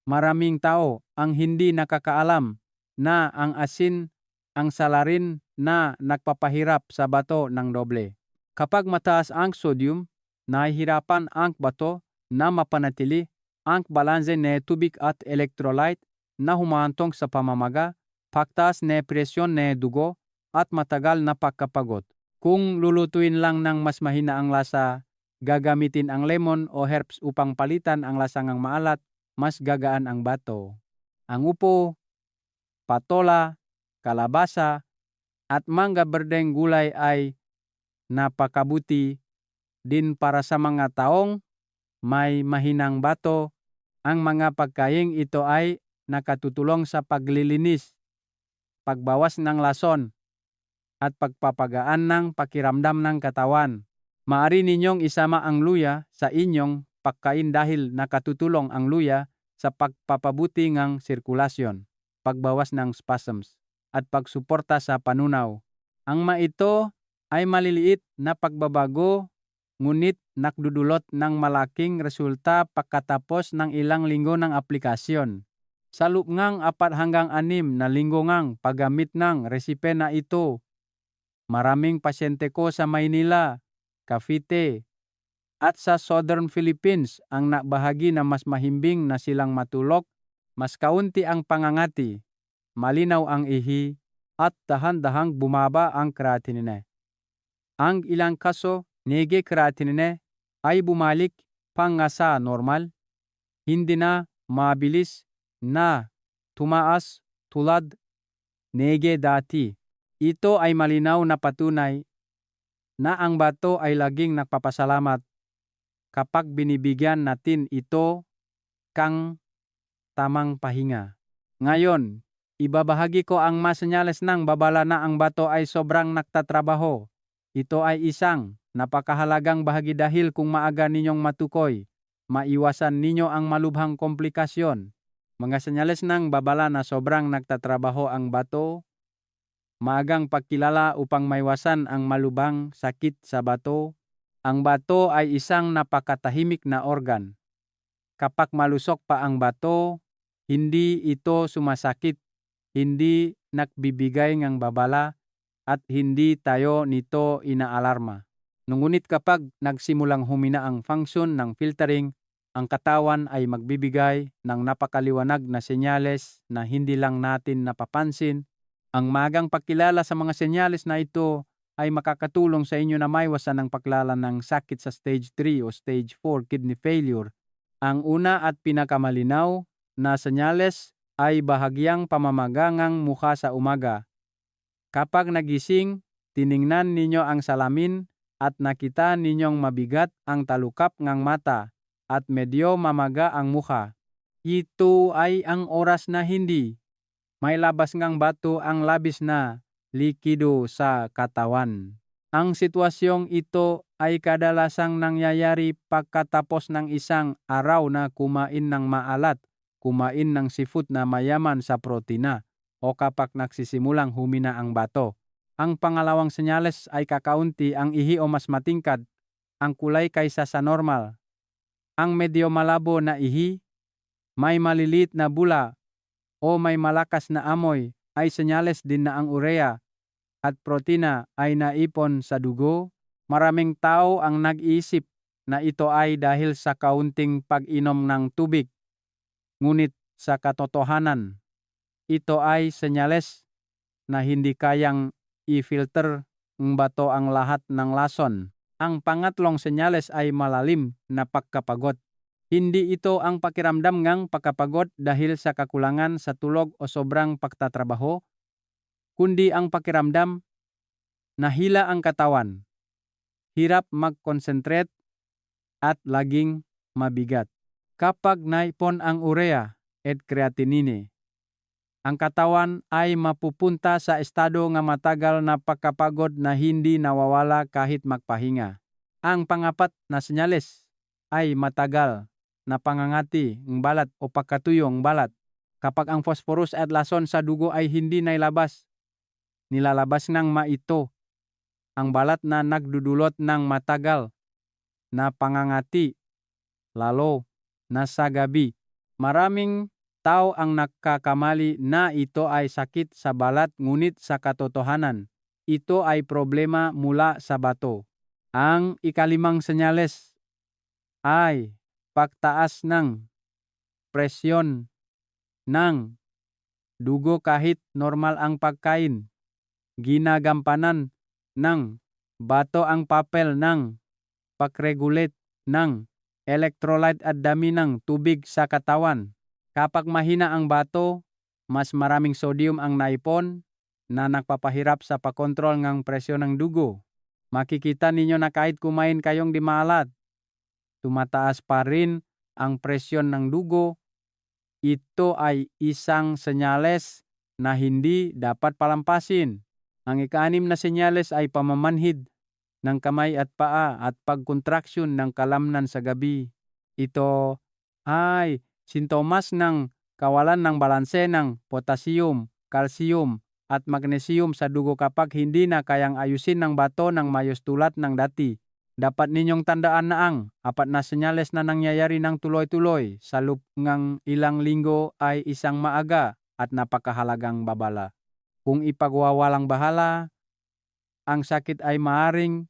Maraming tao ang hindi nakakaalam na ang asin ang salarin na nagpapahirap sa bato ng doble. Kapag mataas ang sodium, nahihirapan ang bato na mapanatili ang balanse ng tubig at electrolyte na humahantong sa pamamaga, pagtaas ng presyon ng dugo, at matagal na pagkapagod. Kung lulutuin lang ng mas mahina ang lasa, gagamitin ang lemon o herbs upang palitan ang lasang maalat, mas gagaan ang bato. Ang upo, patola, kalabasa, at mangga berdeng gulay ay napakabuti din para sa mga taong may mahinang bato. Ang mga pagkaing ito ay nakatutulong sa paglilinis, pagbawas ng lason, at pagpapagaan ng pakiramdam ng katawan. Maaari ninyong isama ang luya sa inyong pagkain dahil nakatutulong ang luya sa pagpapabuti ng sirkulasyon, pagbawas ng spasms, at pagsuporta sa panunaw. Ang ito ay maliliit na pagbabago ngunit nakdudulot ng malaking resulta pagkatapos ng ilang linggo ng aplikasyon. Sa loob ng 4 hanggang 6 na linggo ng paggamit ng resipe na ito, maraming pasyente ko sa Maynila, Cavite, at sa Southern Philippines ang nabahagi na mas mahimbing na silang matulog, mas kaunti ang pangangati, malinaw ang ihi, at dahan-dahang bumaba ang creatinine. Ang ilang kaso, nege creatinine ay bumalik pang sa normal, hindi na mabilis na tumaas tulad nege dati. Ito ay malinaw na patunay na ang bato ay laging nagpapasalamat kapag binibigyan natin ito kang tamang pahinga. Ngayon, ibabahagi ko ang masenyales ng babala na ang bato ay sobrang nagtatrabaho. Ito ay isang napakahalagang bahagi dahil kung maaga ninyong matukoy, maiwasan ninyo ang malubhang komplikasyon. Mga senyales ng babala na sobrang nagtatrabaho ang bato: maagang pagkilala upang maiwasan ang malubhang sakit sa bato. Ang bato ay isang napakatahimik na organ. Kapag malusok pa ang bato, hindi ito sumasakit, hindi nagbibigay ng babala, at hindi tayo nito inaalarma. Ngunit kapag nagsimulang humina ang function ng filtering, ang katawan ay magbibigay ng napakaliwanag na senyales na hindi lang natin napapansin. Ang magang pagkilala sa mga senyales na ito ay makakatulong sa inyo na maiwasan ang paglala ng sakit sa stage 3 o stage 4 kidney failure. Ang una at pinakamalinaw na senyales ay bahagyang pamamagangang mukha sa umaga. Kapag nagising, tiningnan ninyo ang salamin at nakita ninyong mabigat ang talukap ng mata at medyo mamaga ang mukha. Ito ay ang oras na hindi may labas ngang bato ang labis na likido sa katawan. Ang sitwasyong ito ay kadalasang nangyayari pagkatapos ng isang araw na kumain ng maalat, kumain ng seafood na mayaman sa protina, o kapag nagsisimulang humina ang bato. Ang pangalawang senyales ay kakaunti ang ihi o mas matingkad ang kulay kaysa sa normal. Ang medyo malabo na ihi, may maliliit na bula o may malakas na amoy ay senyales din na ang urea at protina ay naipon sa dugo. Maraming tao ang nag-iisip na ito ay dahil sa kaunting pag-inom ng tubig. Ngunit sa katotohanan, ito ay senyales na hindi kayang i-filter ng bato ang lahat ng lason. Ang pangatlong senyales ay malalim na pagkapagod. Hindi ito ang pakiramdam ng pagkapagod dahil sa kakulangan sa tulog o sobrang pagtatrabaho, kundi ang pakiramdam na hila ang katawan, hirap mag-concentrate at laging mabigat. Kapag naipon ang urea at creatinine, ang katawan ay mapupunta sa estado ng matagal na pagkapagod na hindi nawawala kahit magpahinga. Ang pangapat na senyales ay matagal na pangangati ng balat o pagkatuyo ng balat. Kapag ang phosphorus at lason sa dugo ay hindi nailabas, nilalabas ng maito ang balat na nagdudulot ng matagal na pangangati, lalo na sa gabi. Maraming tao ang nagkakamali na ito ay sakit sa balat, ngunit sa katotohanan, ito ay problema mula sa bato. Ang ikalimang senyales ay pagtaas ng presyon ng dugo kahit normal ang pagkain. Ginagampanan ng bato ang papel ng pag-regulate ng electrolyte at dami ng tubig sa katawan. Kapag mahina ang bato, mas maraming sodium ang naipon na nagpapahirap sa pagkontrol ng presyon ng dugo. Makikita ninyo na kahit kumain kayong di maalat, tumataas pa rin ang presyon ng dugo. Ito ay isang senyales na hindi dapat palampasin. Ang ika-6 na senyales ay pamamanhid ng kamay at paa at pagkontraksyon ng kalamnan sa gabi. Ito ay sintomas ng kawalan ng balanse ng potassium, calcium at magnesium sa dugo. Kapag hindi na kayang ayusin ng bato ng mayos tulad ng dati, dapat ninyong tandaan na ang 4 na senyales na nangyayari ng tuloy-tuloy sa loob ng ilang linggo ay isang maaga at napakahalagang babala. Kung ipagwawalang bahala, ang sakit ay maaring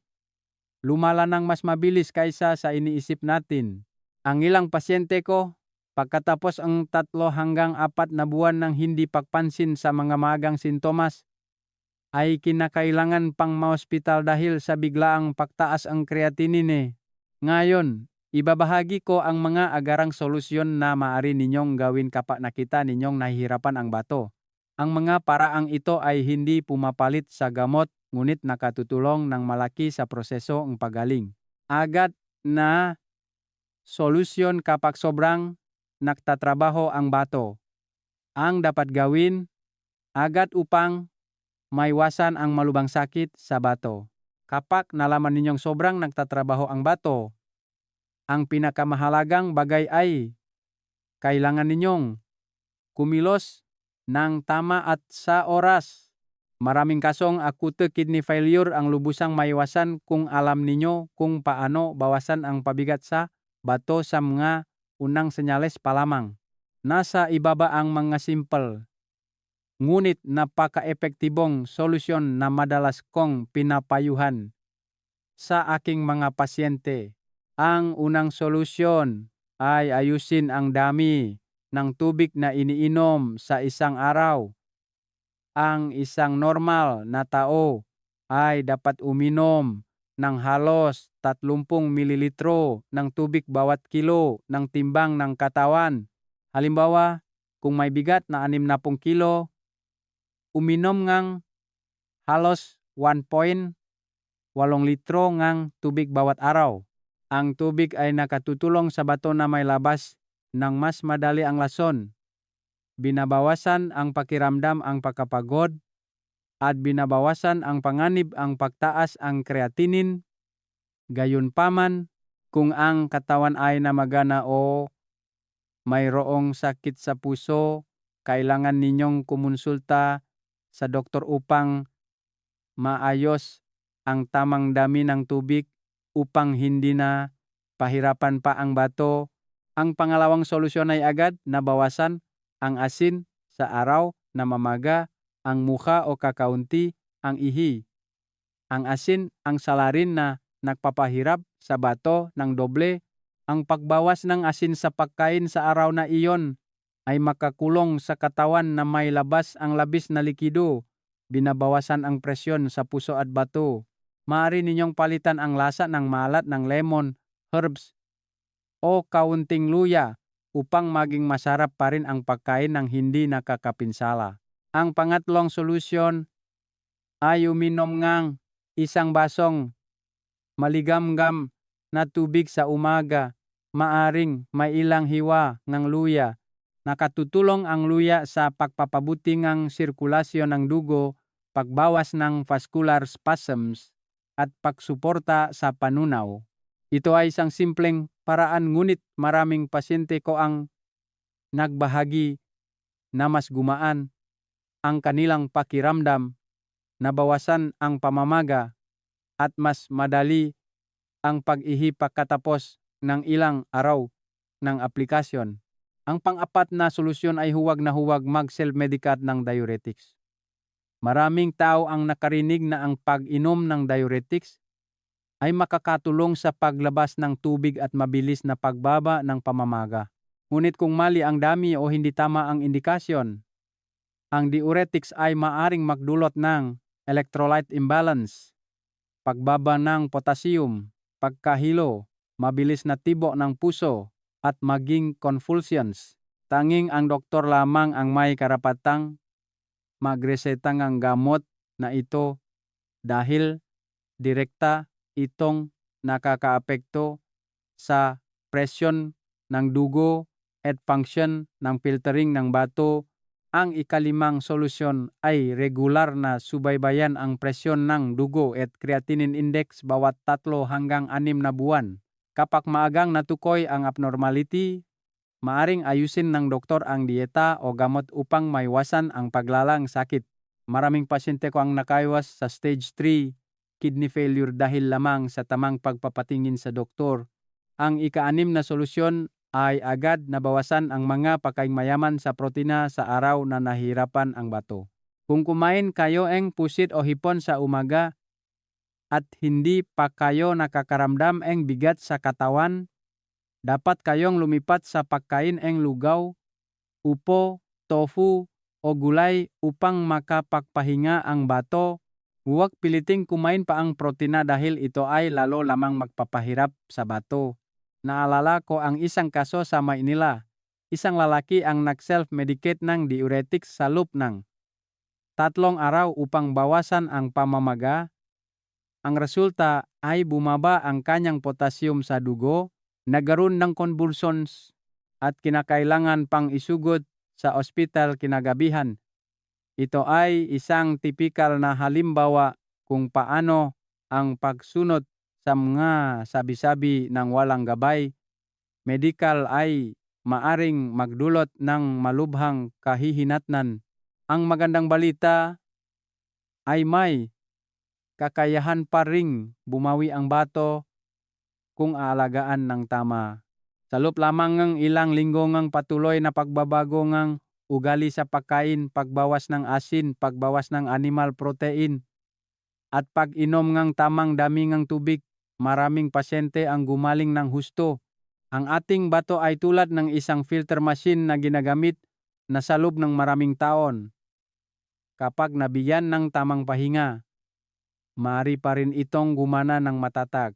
lumala ng mas mabilis kaysa sa iniisip natin. Ang ilang pasyente ko, pagkatapos ang 3 hanggang 4 na buwan ng hindi pagpansin sa mga magang sintomas, ay kinakailangan pang maospital dahil sa biglaang pagtaas ang creatinine. Ngayon, ibabahagi ko ang mga agarang solusyon na maaari ninyong gawin kapag nakita ninyong nahihirapan ang bato. Ang mga paraang ito ay hindi pumapalit sa gamot, ngunit nakatutulong ng malaki sa proseso ng pagaling. Agad na solusyon kapag sobrang nagtatrabaho ang bato. Ang dapat gawin agad upang maiwasan ang malubhang sakit sa bato. Kapag nalaman ninyong sobrang nagtatrabaho ang bato, ang pinakamahalagang bagay ay kailangan ninyong kumilos ng tama at sa oras. Maraming kasong acute kidney failure ang lubusang maiwasan kung alam ninyo kung paano bawasan ang pabigat sa bato sa mga unang senyales pa lamang. Nasa ibaba ang mga simple, ngunit napaka-epektibong solusyon na madalas kong pinapayuhan sa aking mga pasyente. Ang unang solusyon ay ayusin ang dami ng tubig na iniinom sa isang araw. Ang isang normal na tao ay dapat uminom ng halos 30 mililitro ng tubig bawat kilo ng timbang ng katawan. Halimbawa, kung may bigat na 60 kilo, uminom ngang halos 1.8 litro ngang tubig bawat araw. Ang tubig ay nakatutulong sa bato na may labas ng mas madali ang lason. Binabawasan ang pakiramdam ang pagkapagod at binabawasan ang panganib ang pagtaas ang creatinine. Gayunpaman, kung ang katawan ay namagana o mayroong sakit sa puso, kailangan ninyong kumonsulta sa doktor upang maayos ang tamang dami ng tubig upang hindi na pahirapan pa ang bato. Ang pangalawang solusyon ay agad na bawasan ang asin sa araw na mamaga ang mukha o kakaunti ang ihi. Ang asin ang salarin na nagpapahirap sa bato ng doble. Ang pagbawas ng asin sa pagkain sa araw na iyon ay makakulong sa katawan na may labas ang labis na likido. Binabawasan ang presyon sa puso at bato. Maaari ninyong palitan ang lasa ng malat ng lemon, herbs, o kaunting luya upang maging masarap pa rin ang pagkain ng hindi nakakapinsala. Ang pangatlong solusyon ay uminom ngang isang basong maligamgam na tubig sa umaga. Maaring may ilang hiwa ng luya. Nakatutulong ang luya sa pagpapabuti ng sirkulasyon ng dugo, pagbawas ng vascular spasms, at pagsuporta sa panunaw. Ito ay isang simpleng paraan ngunit maraming pasyente ko ang nagbahagi na mas gumaan ang kanilang pakiramdam, nabawasan ang pamamaga, at mas madali ang pag-ihi pagkatapos ng ilang araw ng aplikasyon. Ang pang-apat na solusyon ay huwag na huwag mag-self-medicate ng diuretics. Maraming tao ang nakarinig na ang pag-inom ng diuretics ay makakatulong sa paglabas ng tubig at mabilis na pagbaba ng pamamaga. Ngunit kung mali ang dami o hindi tama ang indikasyon, ang diuretics ay maaring magdulot ng electrolyte imbalance, pagbaba ng potassium, pagkahilo, mabilis na tibok ng puso, at maging convulsions. Tanging ang doktor lamang ang may karapatang magreseta ng gamot na ito dahil direkta itong nakakaapekto sa presyon ng dugo at function ng filtering ng bato. Ang ikalimang solusyon ay regular na subaybayan ang presyon ng dugo at creatinine index bawat 3 hanggang 6 na buwan. Kapag maagang natukoy ang abnormality, maaring ayusin ng doktor ang dieta o gamot upang maiwasan ang paglalang sakit. Maraming pasyente ko ang nakaiwas sa stage 3 kidney failure dahil lamang sa tamang pagpapatingin sa doktor. Ang ika-6 na solusyon ay agad na bawasan ang mga pagkaing mayaman sa protina sa araw na nahirapan ang bato. Kung kumain kayo ng pusit o hipon sa umaga at hindi pa kayo nakakaramdam ng bigat sa katawan, dapat kayong lumipat sa pagkain ng lugaw, upo, tofu, o gulay upang makapagpahinga ang bato. Huwag piliting kumain pa ang protina dahil ito ay lalo lamang magpapahirap sa bato. Naalala ko ang isang kaso sa Maynila. Isang lalaki ang nag-self-medicate ng diuretics sa loob ng 3 araw upang bawasan ang pamamaga. Ang resulta ay bumaba ang kanyang potassium sa dugo, nagkaroon ng convulsions at kinakailangan pang isugod sa ospital kinagabihan. Ito ay isang tipikal na halimbawa kung paano ang pagsunod sa mga sabi-sabi ng walang gabay medikal ay maaring magdulot ng malubhang kahihinatnan. Ang magandang balita ay may kakayahan pa ring bumawi ang bato kung aalagaan ng tama. Sa loob lamang ng ilang linggo ng patuloy na pagbabago ng ugali sa pagkain, pagbawas ng asin, pagbawas ng animal protein, at pag-inom ng tamang dami ng tubig, maraming pasyente ang gumaling ng husto Ang ating bato ay tulad ng isang filter machine na ginagamit na sa loob ng maraming taon. Kapag nabigyan ng tamang pahinga, maaari pa rin itong gumana ng matatag.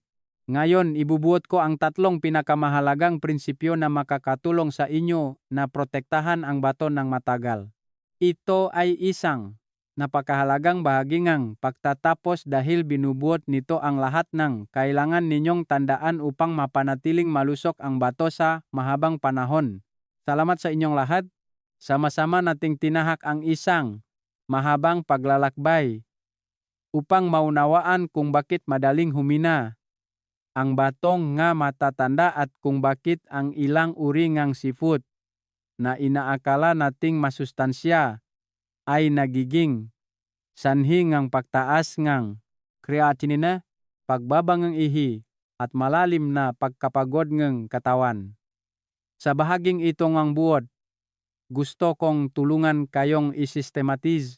Ngayon, ibubuot ko ang tatlong pinakamahalagang prinsipyo na makakatulong sa inyo na protektahan ang bato ng matagal. Ito ay isang napakahalagang bahagi ng pagtatapos dahil binubuot nito ang lahat ng kailangan ninyong tandaan upang mapanatiling malusok ang bato sa mahabang panahon. Salamat sa inyong lahat. Sama-sama nating tinahak ang isang mahabang paglalakbay upang maunawaan kung bakit madaling humina ang batong nga matatanda at kung bakit ang ilang uri ngang seafood na inaakala nating masustansya ay nagiging sanhi ngang pagtaas ngang creatinine, pagbabangang ihi, at malalim na pagkapagod ngang katawan. Sa bahaging ito ngang buod, gusto kong tulungan kayong isistematize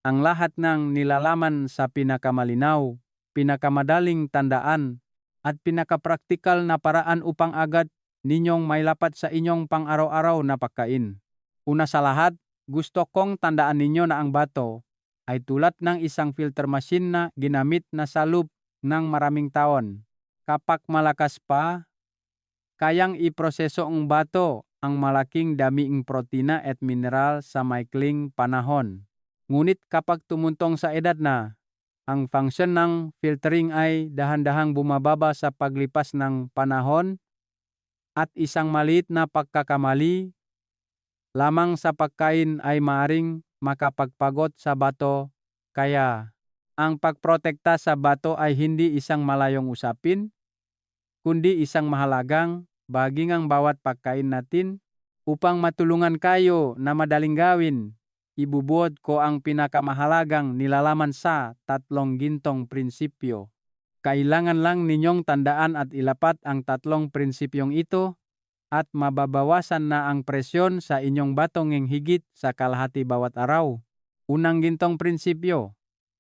ang lahat ng nilalaman sa pinakamalinaw, pinakamadaling tandaan, at pinakapraktikal na paraan upang agad ninyong mailapat sa inyong pang-araw-araw na pagkain. Una sa lahat, gusto kong tandaan ninyo na ang bato ay tulad ng isang filter machine na ginamit na sa loob ng maraming taon. Kapag malakas pa, kayang iproseso ang bato ang malaking damiing protina at mineral sa maikling panahon. Ngunit kapag tumuntong sa edad na, ang function ng filtering ay dahan-dahang bumababa sa paglipas ng panahon at isang maliit na pagkakamali lamang sa pagkain ay maaring makapagpagod sa bato. Kaya ang pagprotekta sa bato ay hindi isang malayong usapin, kundi isang mahalagang bahagi ng bawat pagkain natin. Upang matulungan kayo na madaling gawin, ibubuod ko ang pinakamahalagang nilalaman sa tatlong gintong prinsipyo. Kailangan lang ninyong tandaan at ilapat ang tatlong prinsipyong ito at mababawasan na ang presyon sa inyong batong ng higit sa kalahati bawat araw. Unang gintong prinsipyo,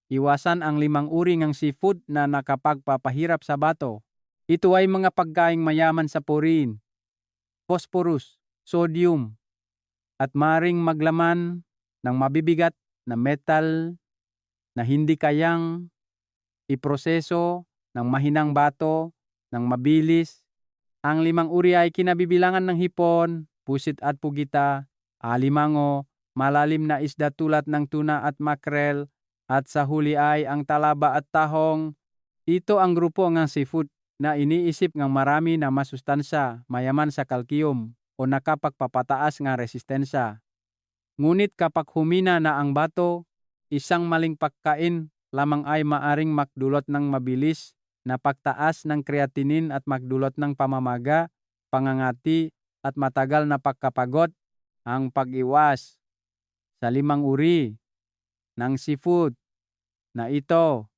iwasan ang 5 uri ng seafood na nakapagpapahirap sa bato. Ito ay mga pagkaing mayaman sa purin, phosphorus, sodium, at maring maglaman ng mabibigat na metal na hindi kayang iproseso ng mahinang bato ng mabilis. Ang 5 uri ay kinabibilangan ng hipon, pusit at pugita, alimango, malalim na isda tulad ng tuna at makrel, at sa huli ay ang talaba at tahong. Ito ang grupo ng seafood na iniisip ng marami na masustansya, mayaman sa kalsiyum o nakapagpapataas ng resistensya. Ngunit kapag humina na ang bato, isang maling pagkain lamang ay maaring magdulot ng mabilis na pagtaas ng creatinine at magdulot ng pamamaga, pangangati at matagal na pagkapagod. Ang pag-iwas sa 5 uri ng seafood na ito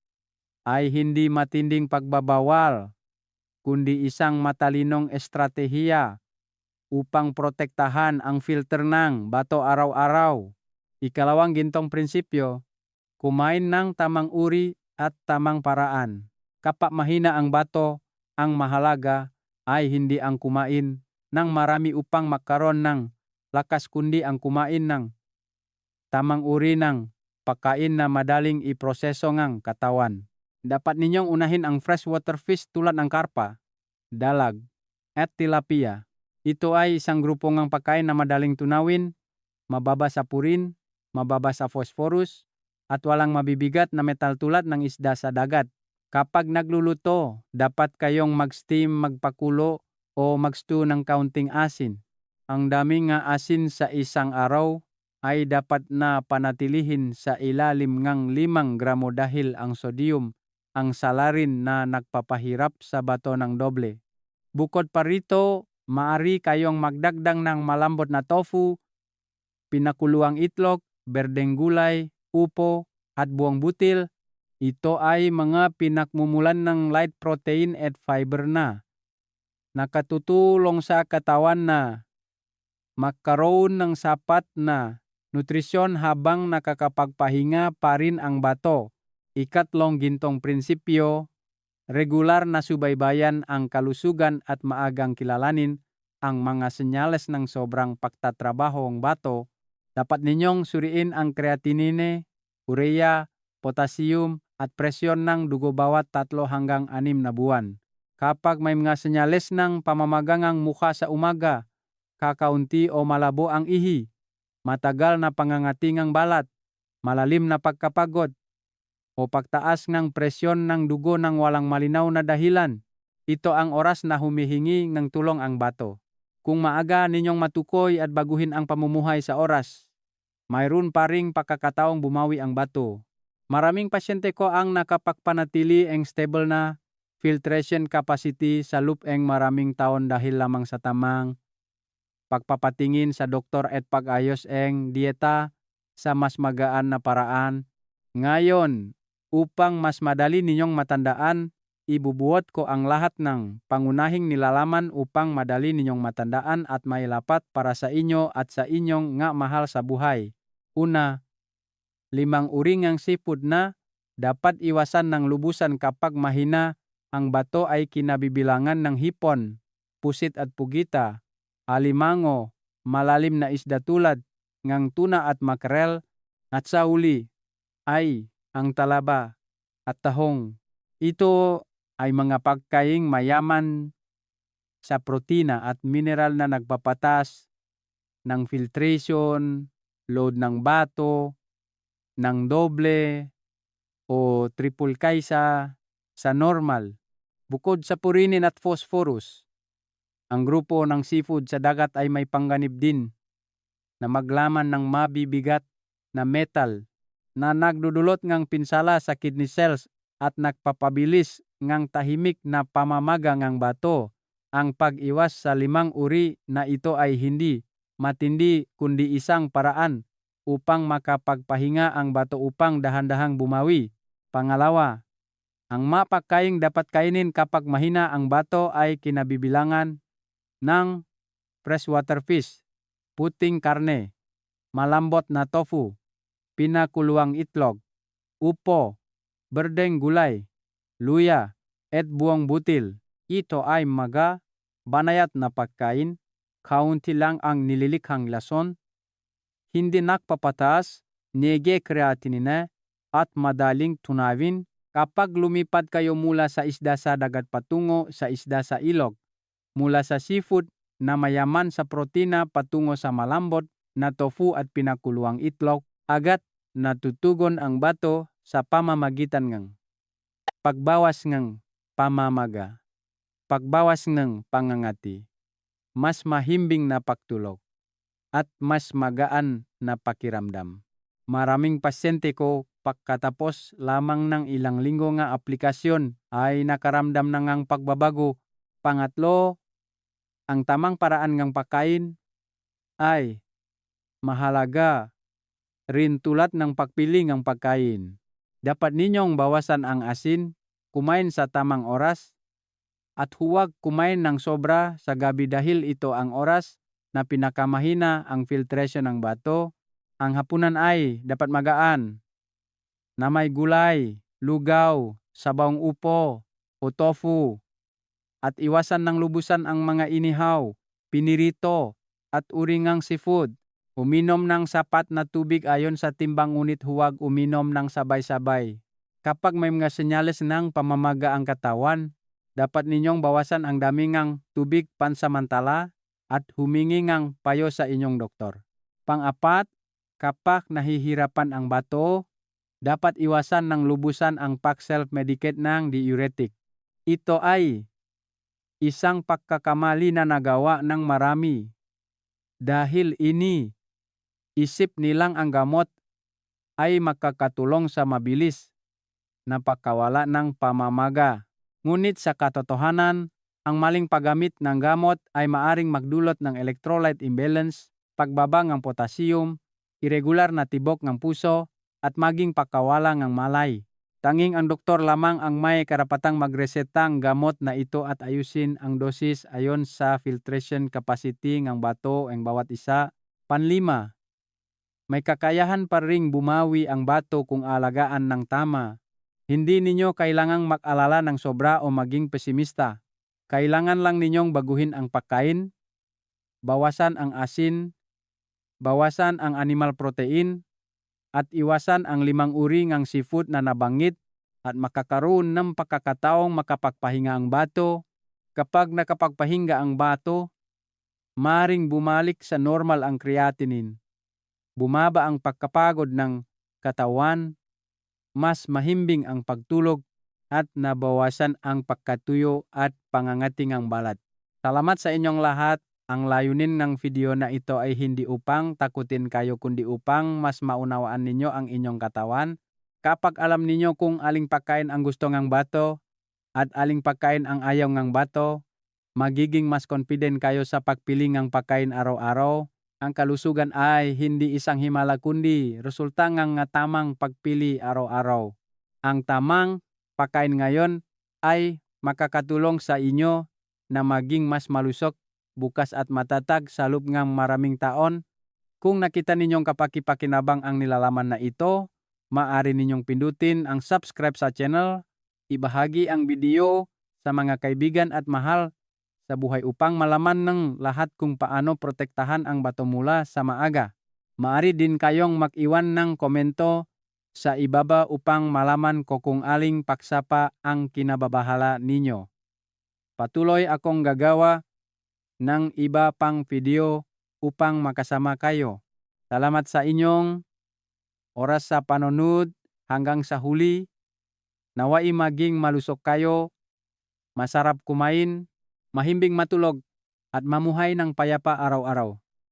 ay hindi matinding pagbabawal, kundi isang matalinong estratehiya upang protektahan ang filter ng bato araw-araw. Ikalawang gintong prinsipyo, kumain ng tamang uri at tamang paraan. Kapag mahina ang bato, ang mahalaga ay hindi ang kumain ng marami upang magkaroon ng lakas kundi ang kumain ng tamang uri ng pagkain na madaling iproseso ng katawan. Dapat ninyong unahin ang freshwater fish tulad ng karpa, dalag, at tilapia. Ito ay isang grupo ng pagkain na madaling tunawin, mababa sa purin, mababa sa phosphorus, at walang mabibigat na metal tulad ng isda sa dagat. Kapag nagluluto, dapat kayong mag-steam, magpakulo, o mag-stew ng kaunting asin. Ang dami nga asin sa isang araw ay dapat na panatilihin sa ilalim ng 5 gramo dahil ang sodium ang salarin na nagpapahirap sa bato ng doble. Bukod pa rito, maaari kayong magdagdag ng malambot na tofu, pinakuluang itlog, berdeng gulay, upo, at buwang butil. Ito ay mga pinakmumulan ng light protein at fiber na nakatutulong sa katawan na magkaroon ng sapat na nutrisyon habang nakakapagpahinga pa rin ang bato. Ikatlong gintong prinsipyo, Regular na subaybayan ang kalusugan at maagang kilalanin ang mga senyales ng sobrang pagtatrabaho ng bato. Dapat ninyong suriin ang creatinine, urea, potassium at presyon ng dugo bawat 3 hanggang 6 na buwan. Kapag may mga senyales ng pamamagangang mukha sa umaga, kakaunti o malabo ang ihi, matagal na pangangatingang balat, malalim na pagkapagod, o pagtaas ng presyon ng dugo ng walang malinaw na dahilan, ito ang oras na humihingi ng tulong ang bato. Kung maaga ninyong matukoy at baguhin ang pamumuhay sa oras, mayroon pa ring pagkakataong bumawi ang bato. Maraming pasyente ko ang nakapagpanatili ang stable na filtration capacity sa loob ng maraming taon dahil lamang sa tamang pagpapatingin sa doktor at pag-ayos ng dieta sa mas magaan na paraan. Ngayon, upang mas madali ninyong matandaan, ibubuot ko ang lahat ng pangunahing nilalaman upang madali ninyong matandaan at mailapat para sa inyo at sa inyong nga mahal sa buhay. Una, 5 uri ng seafood na dapat iwasan ng lubusan kapag mahina ang bato ay kinabibilangan ng hipon, pusit at pugita, alimango, malalim na isda tulad ng tuna at makrel, at sa huli ay ang talaba at tahong. Ito ay mga pagkaing mayaman sa protina at mineral na nagpapatas ng filtration, load ng bato, ng doble o triple kaysa sa normal. Bukod sa purinin at phosphorus, ang grupo ng seafood sa dagat ay may panganib din na maglaman ng mabibigat na metal na nagdudulot ng pinsala sa kidney cells at nagpapabilis ng tahimik na pamamaga ng bato. Ang pag-iwas sa 5 uri na ito ay hindi matindi kundi isang paraan upang makapagpahinga ang bato upang dahan-dahang bumawi. Pangalawa, ang mapagkaing dapat kainin kapag mahina ang bato ay kinabibilangan ng freshwater fish, puting karne, malambot na tofu, pinakuluang itlog, upo, berdeng gulay, luya, at buong butil. Ito ay banayat na pagkain, kaunti lang ang nililikhang lason, hindi nakpapataas, nege creatinine, at madaling tunawin. Kapag lumipad kayo mula sa isda sa dagat patungo sa isda sa ilog, mula sa seafood na mayaman sa protina patungo sa malambot na tofu at pinakuluang itlog, agad natutugon ang bato sa pamamagitan ng pagbawas ng pamamaga, pagbawas ng pangangati, mas mahimbing na pagtulog, at mas magaan na pakiramdam. Maraming pasyente ko pagkatapos lamang ng ilang linggo nga aplikasyon ay nakaramdam na ngang pagbabago. Pangatlo, ang tamang paraan ng pagkain ay mahalaga rin tulad ng pagpili ng pagkain. Dapat ninyong bawasan ang asin, kumain sa tamang oras, at huwag kumain ng sobra sa gabi dahil ito ang oras na pinakamahina ang filtration ng bato. Ang hapunan ay dapat magaan, na may gulay, lugaw, sabawang upo, o tofu, at iwasan ng lubusan ang mga inihaw, pinirito, at uringang seafood. Uminom ng sapat na tubig ayon sa timbang ngunit huwag uminom ng sabay-sabay. Kapag may mga senyales ng pamamaga ang katawan, dapat ninyong bawasan ang dami ng tubig pansamantala at humingi ng payo sa inyong doktor. Pang-apat, kapag nahihirapan ang bato, dapat iwasan ng lubusan ang pag-self-medicate ng diuretic. Ito ay isang pagkakamali na nagawa ng marami. Dahil isip nilang ang gamot ay makakatulong sa mabilis na pagkawala ng pamamaga. Ngunit sa katotohanan, ang maling paggamit ng gamot ay maaring magdulot ng electrolyte imbalance, pagbaba ng potassium, irregular na tibok ng puso, at maging pagkawala ng malay. Tanging ang doktor lamang ang may karapatang magresetang gamot na ito at ayusin ang dosis ayon sa filtration capacity ng bato ang bawat isa. Panlima, may kakayahan pa ring bumawi ang bato kung alagaan ng tama. Hindi ninyo kailangang mag-alala ng sobra o maging pesimista. Kailangan lang ninyong baguhin ang pagkain, bawasan ang asin, bawasan ang animal protein, at iwasan ang 5 uri ng seafood na nabanggit at makakaroon ng pagkakataong makapagpahinga ang bato. Kapag nakapagpahinga ang bato, maring bumalik sa normal ang creatinine. Bumaba ang pagkapagod ng katawan, mas mahimbing ang pagtulog, at nabawasan ang pagkatuyo at pangangating ang balat. Salamat sa inyong lahat. Ang layunin ng video na ito ay hindi upang takutin kayo kundi upang mas maunawaan ninyo ang inyong katawan. Kapag alam ninyo kung aling pagkain ang gusto ng bato at aling pagkain ang ayaw ng bato, magiging mas confident kayo sa pagpili ng pagkain araw-araw. Ang kalusugan ay hindi isang himala kundi resulta ng tamang pagpili araw-araw. Ang tamang pagkain ngayon ay makakatulong sa inyo na maging mas malusog, bukas at matatag sa loob ng maraming taon. Kung nakita ninyong kapaki-pakinabang ang nilalaman na ito, maaari ninyong pindutin ang subscribe sa channel, ibahagi ang video sa mga kaibigan at mahal sa buhay upang malaman ng lahat kung paano protektahan ang bato mula sa maaga. Maaari din kayong mag-iwan ng komento sa ibaba upang malaman ko kung aling pagsapa ang kinababahala ninyo. Patuloy akong gagawa ng iba pang video upang makasama kayo. Salamat sa inyong oras sa panonood hanggang sa huli. Nawai maging malusog kayo, masarap kumain, mahimbing matulog, at mamuhay ng payapa araw-araw.